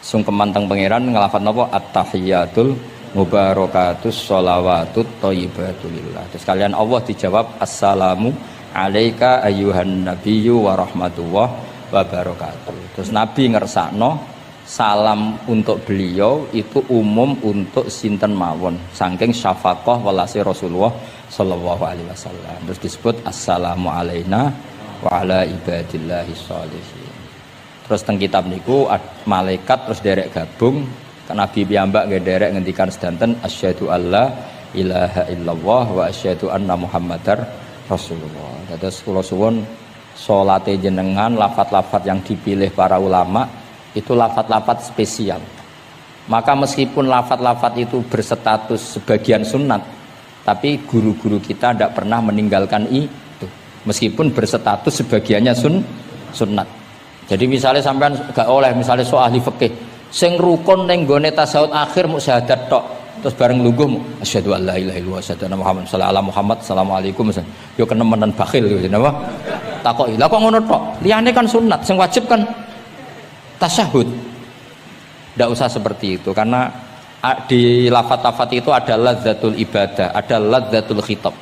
sungkeman teng pangeran ngelafat napa at-tahiyatul mubarakatus sholawatut thayyibatulillah. Terus kalian Allah dijawab assalamu alaika ayyuhan nabiyyu wa rahmatullah wa barakatuh. Terus Nabi ngersakno salam untuk beliau itu umum untuk sinten mawon saking syafaqah welase Rasulullah sallallahu alaihi wasallam. Terus disebut assalamu alaina wa ala ibadillahi sholihin. Terus teng kitab niku malaikat terus derek gabung Nabi piyambak nggih derek ngendikan sedanten asyhadu alla ilaha illallah wa asyhadu anna muhammadar rasulullah. Terus kula suwun salate jenengan lafat-lafat yang dipilih para ulama itu lafat-lafat spesial. Maka meskipun lafat-lafat itu berstatus sebagian sunat, tapi guru-guru kita tidak pernah meninggalkan itu. Meskipun berstatus sebagiannya sunat. Jadi misalnya sampean gak oleh misalnya soal ahli fikih, sing rukun ning gone tasawuf akhir mu syahadat tok. Terus bareng lungguh asyhadu alla ilaha illallah wa asyhadu anna muhammad sallallahu Muhammad assalamualaikum yo kenemenan bakhil yo napa takoki lha kok ngono tok liyane kan sunat sing wajib kan tasyahud. Tidak usah seperti itu karena di lafaz-lafaz itu ada lazzatul ibadah, ada lazzatul khitab.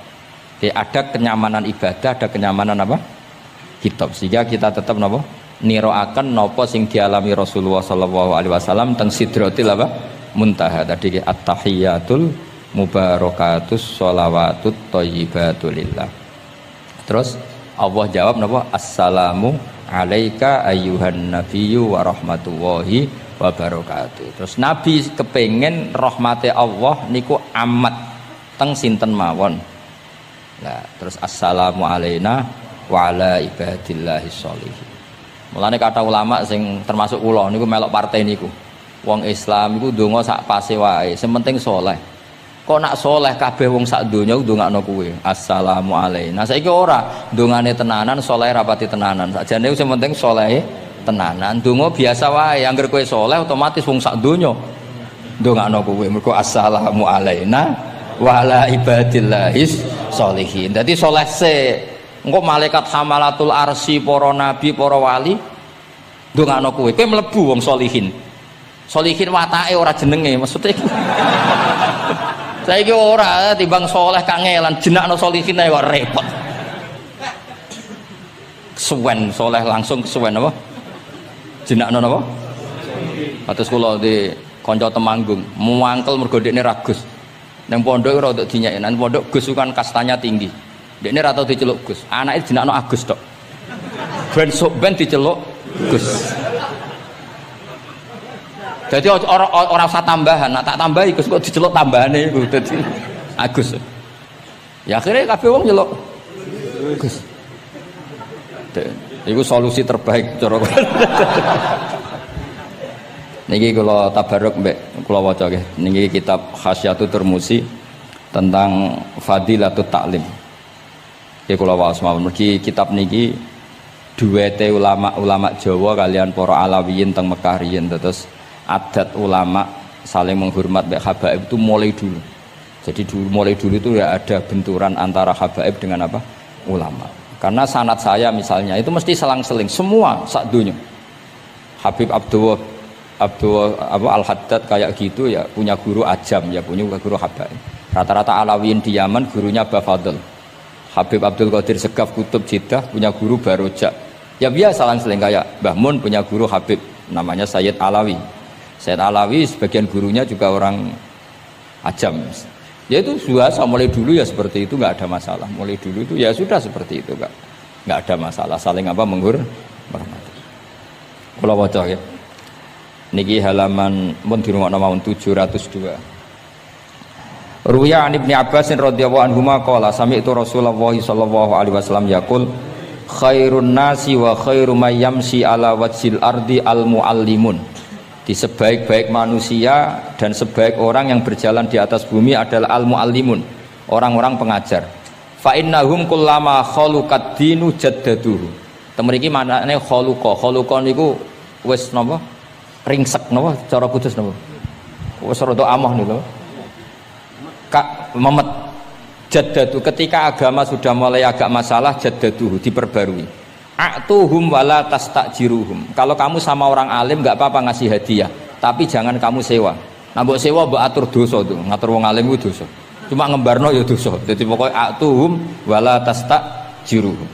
Jadi ada kenyamanan ibadah, ada kenyamanan apa? Khitab. Sehingga kita tetap napa? Niroaken napa sing dialami Rasulullah sallallahu alaihi wasallam teng sidratil apa? Muntaha. Tadi at-tahiyatul mubarakatus sholawatut thayyibatulillah. Terus Allah jawab napa? Assalamu alaika ayyuhan nabiyyu wa rahmatullahi wa barakatuh. Terus Nabi kepengen rahmati Allah niku amat teng sinten mawon. Nah, terus assalamu alaina wa ala ibadillahi sholihin. Mulane kata ulama sing termasuk kula niku melok partai niku. Wong Islam iku ndonga sak pase wae, sing penting saleh. Kok nak saleh kabeh wong sak donya ndongakno kuwe. Assalamu alaina. Saiki ora ndongane tenanan, saleh rapati tenanan. Sakjane sing penting saleh tenanan. Ndonga biasa wae, anggere kowe saleh otomatis wong sak donya ndongakno kuwe. Mergo assalamu alaina wa ala ibadillahis sholihin. Dadi saleh se engko malaikat hamalatul arsy, para nabi, para wali ndongakno kowe. Kowe mlebu wong sholihin. Sholihin watake ora jenenge, maksudnya saiki ora timbang saleh kangelan jenakno sholihin ae kok repot. Kesuwen saleh langsung kesuwen apa? Jenakno napa? Atus kula di kanca Temanggung, muangkel mergo dekne ragus. Nang pondok ora untuk dinyek, nang pondok Gus kan kastanya tinggi. Dekne ora tau diceluk Gus. Anake jenakno Agus tok. Ben sok ben diceluk Gus. Jadi orang usah tambahan, nak tak tambahi Gus kok diceluk tambahane iku dadi Agus. Ya akhirnya kabeh wong nyeluk Gus. Iku solusi terbaik cara. Niki kula tabarruk mbek kula waca nggih. Niki kitab Khasyatul Turmusi tentang Fadilatut Ta'lim. Niki kula waos mawon. Mergi kitab niki duwete ulama-ulama Jawa kalian para Alawiyin teng Mekah riyen terus adat ulama saling menghormat mbek habaib itu mulai dulu. Jadi mulai dulu itu ya ada benturan antara habaib dengan apa? Ulama. Karena sanad saya misalnya itu mesti selang-seling semua sak dunya. Habib Abdullah Al-Haddad kayak gitu ya punya guru ajam ya punya guru habaib. Rata-rata Alawiyin di Yaman gurunya Bafadl. Habib Abdul Qadir Segaf Kutub Jeddah punya guru Barojak. Ya biasa selang-seling kayak Mbah Mun punya guru Habib namanya Sayyid Alawi. Sayyid Alawi sebagian gurunya juga orang ajam. Ya itu biasa mulai dulu ya seperti itu, nggak ada masalah. Mulai dulu itu ya sudah seperti itu, nggak ada masalah. Saling apa menghormati. Kalau waca ya. Niki halaman mun dirungokno mawon 702. Ruya an Ibnu Abbas radhiyallahu anhuma qala sami'tu Rasulullah sallallahu alaihi wasallam yaqul khairun nasi wa khairu may yamshi ala wajhil ardi al muallimun. Di sebaik-baik manusia dan sebaik orang yang berjalan di atas bumi adalah al-muallimun, orang-orang pengajar. Fa innahum kullama khaluqad dinu jaddaduhu. Temriki maknane khuluqa niku wis napa? Ringsek napa cara kudus napa? Wis rada amah niku. Memet jaddadu ketika agama sudah mulai agak masalah jaddaduhu diperbarui. A'tuhum wala tastajiruhum. Kalau kamu sama orang alim enggak apa-apa ngasih hadiah, tapi jangan kamu sewa. Nah mbok sewa mbok atur dosa tuh, ngatur wong alim ku dosa. Cuma ngembarno ya dosa. Jadi pokoknya atuhum wala tastajiruhum.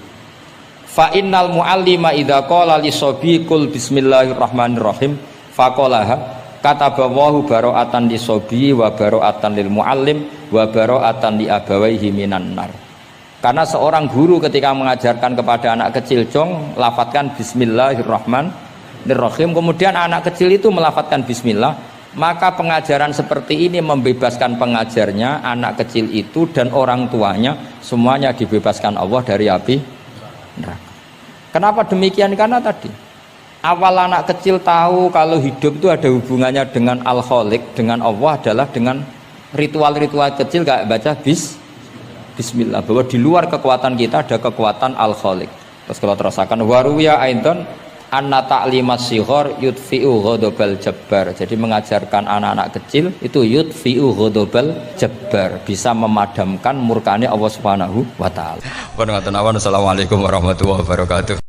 Fa innal muallima idza qala li sabi qul bismillahirrahmanirrahim faqalaha katabawahu bara'atan li sabi wa bara'atan lil muallim wa bara'atan li abawaihi minan nar. Karena seorang guru ketika mengajarkan kepada anak kecil jong lafadzkan bismillahirrahmanirrahim, kemudian anak kecil itu melafadzkan bismillah, maka pengajaran seperti ini membebaskan pengajarnya, anak kecil itu dan orang tuanya semuanya dibebaskan Allah dari api neraka. Kenapa demikian? Karena tadi awal anak kecil tahu kalau hidup itu ada hubungannya dengan Al-Khaliq, dengan Allah adalah dengan ritual-ritual kecil kayak baca bismillah, bahwa di luar kekuatan kita ada kekuatan Al-Khaliq. Terus kalau terasakan waruya aidan anna ta'limas sighar yudfi'u ghadabal jabbar. Jadi mengajarkan anak-anak kecil itu yudfi'u ghadabal jabbar, bisa memadamkan murkanya Allah Subhanahu wa taala. Assalamualaikum warahmatullahi wabarakatuh.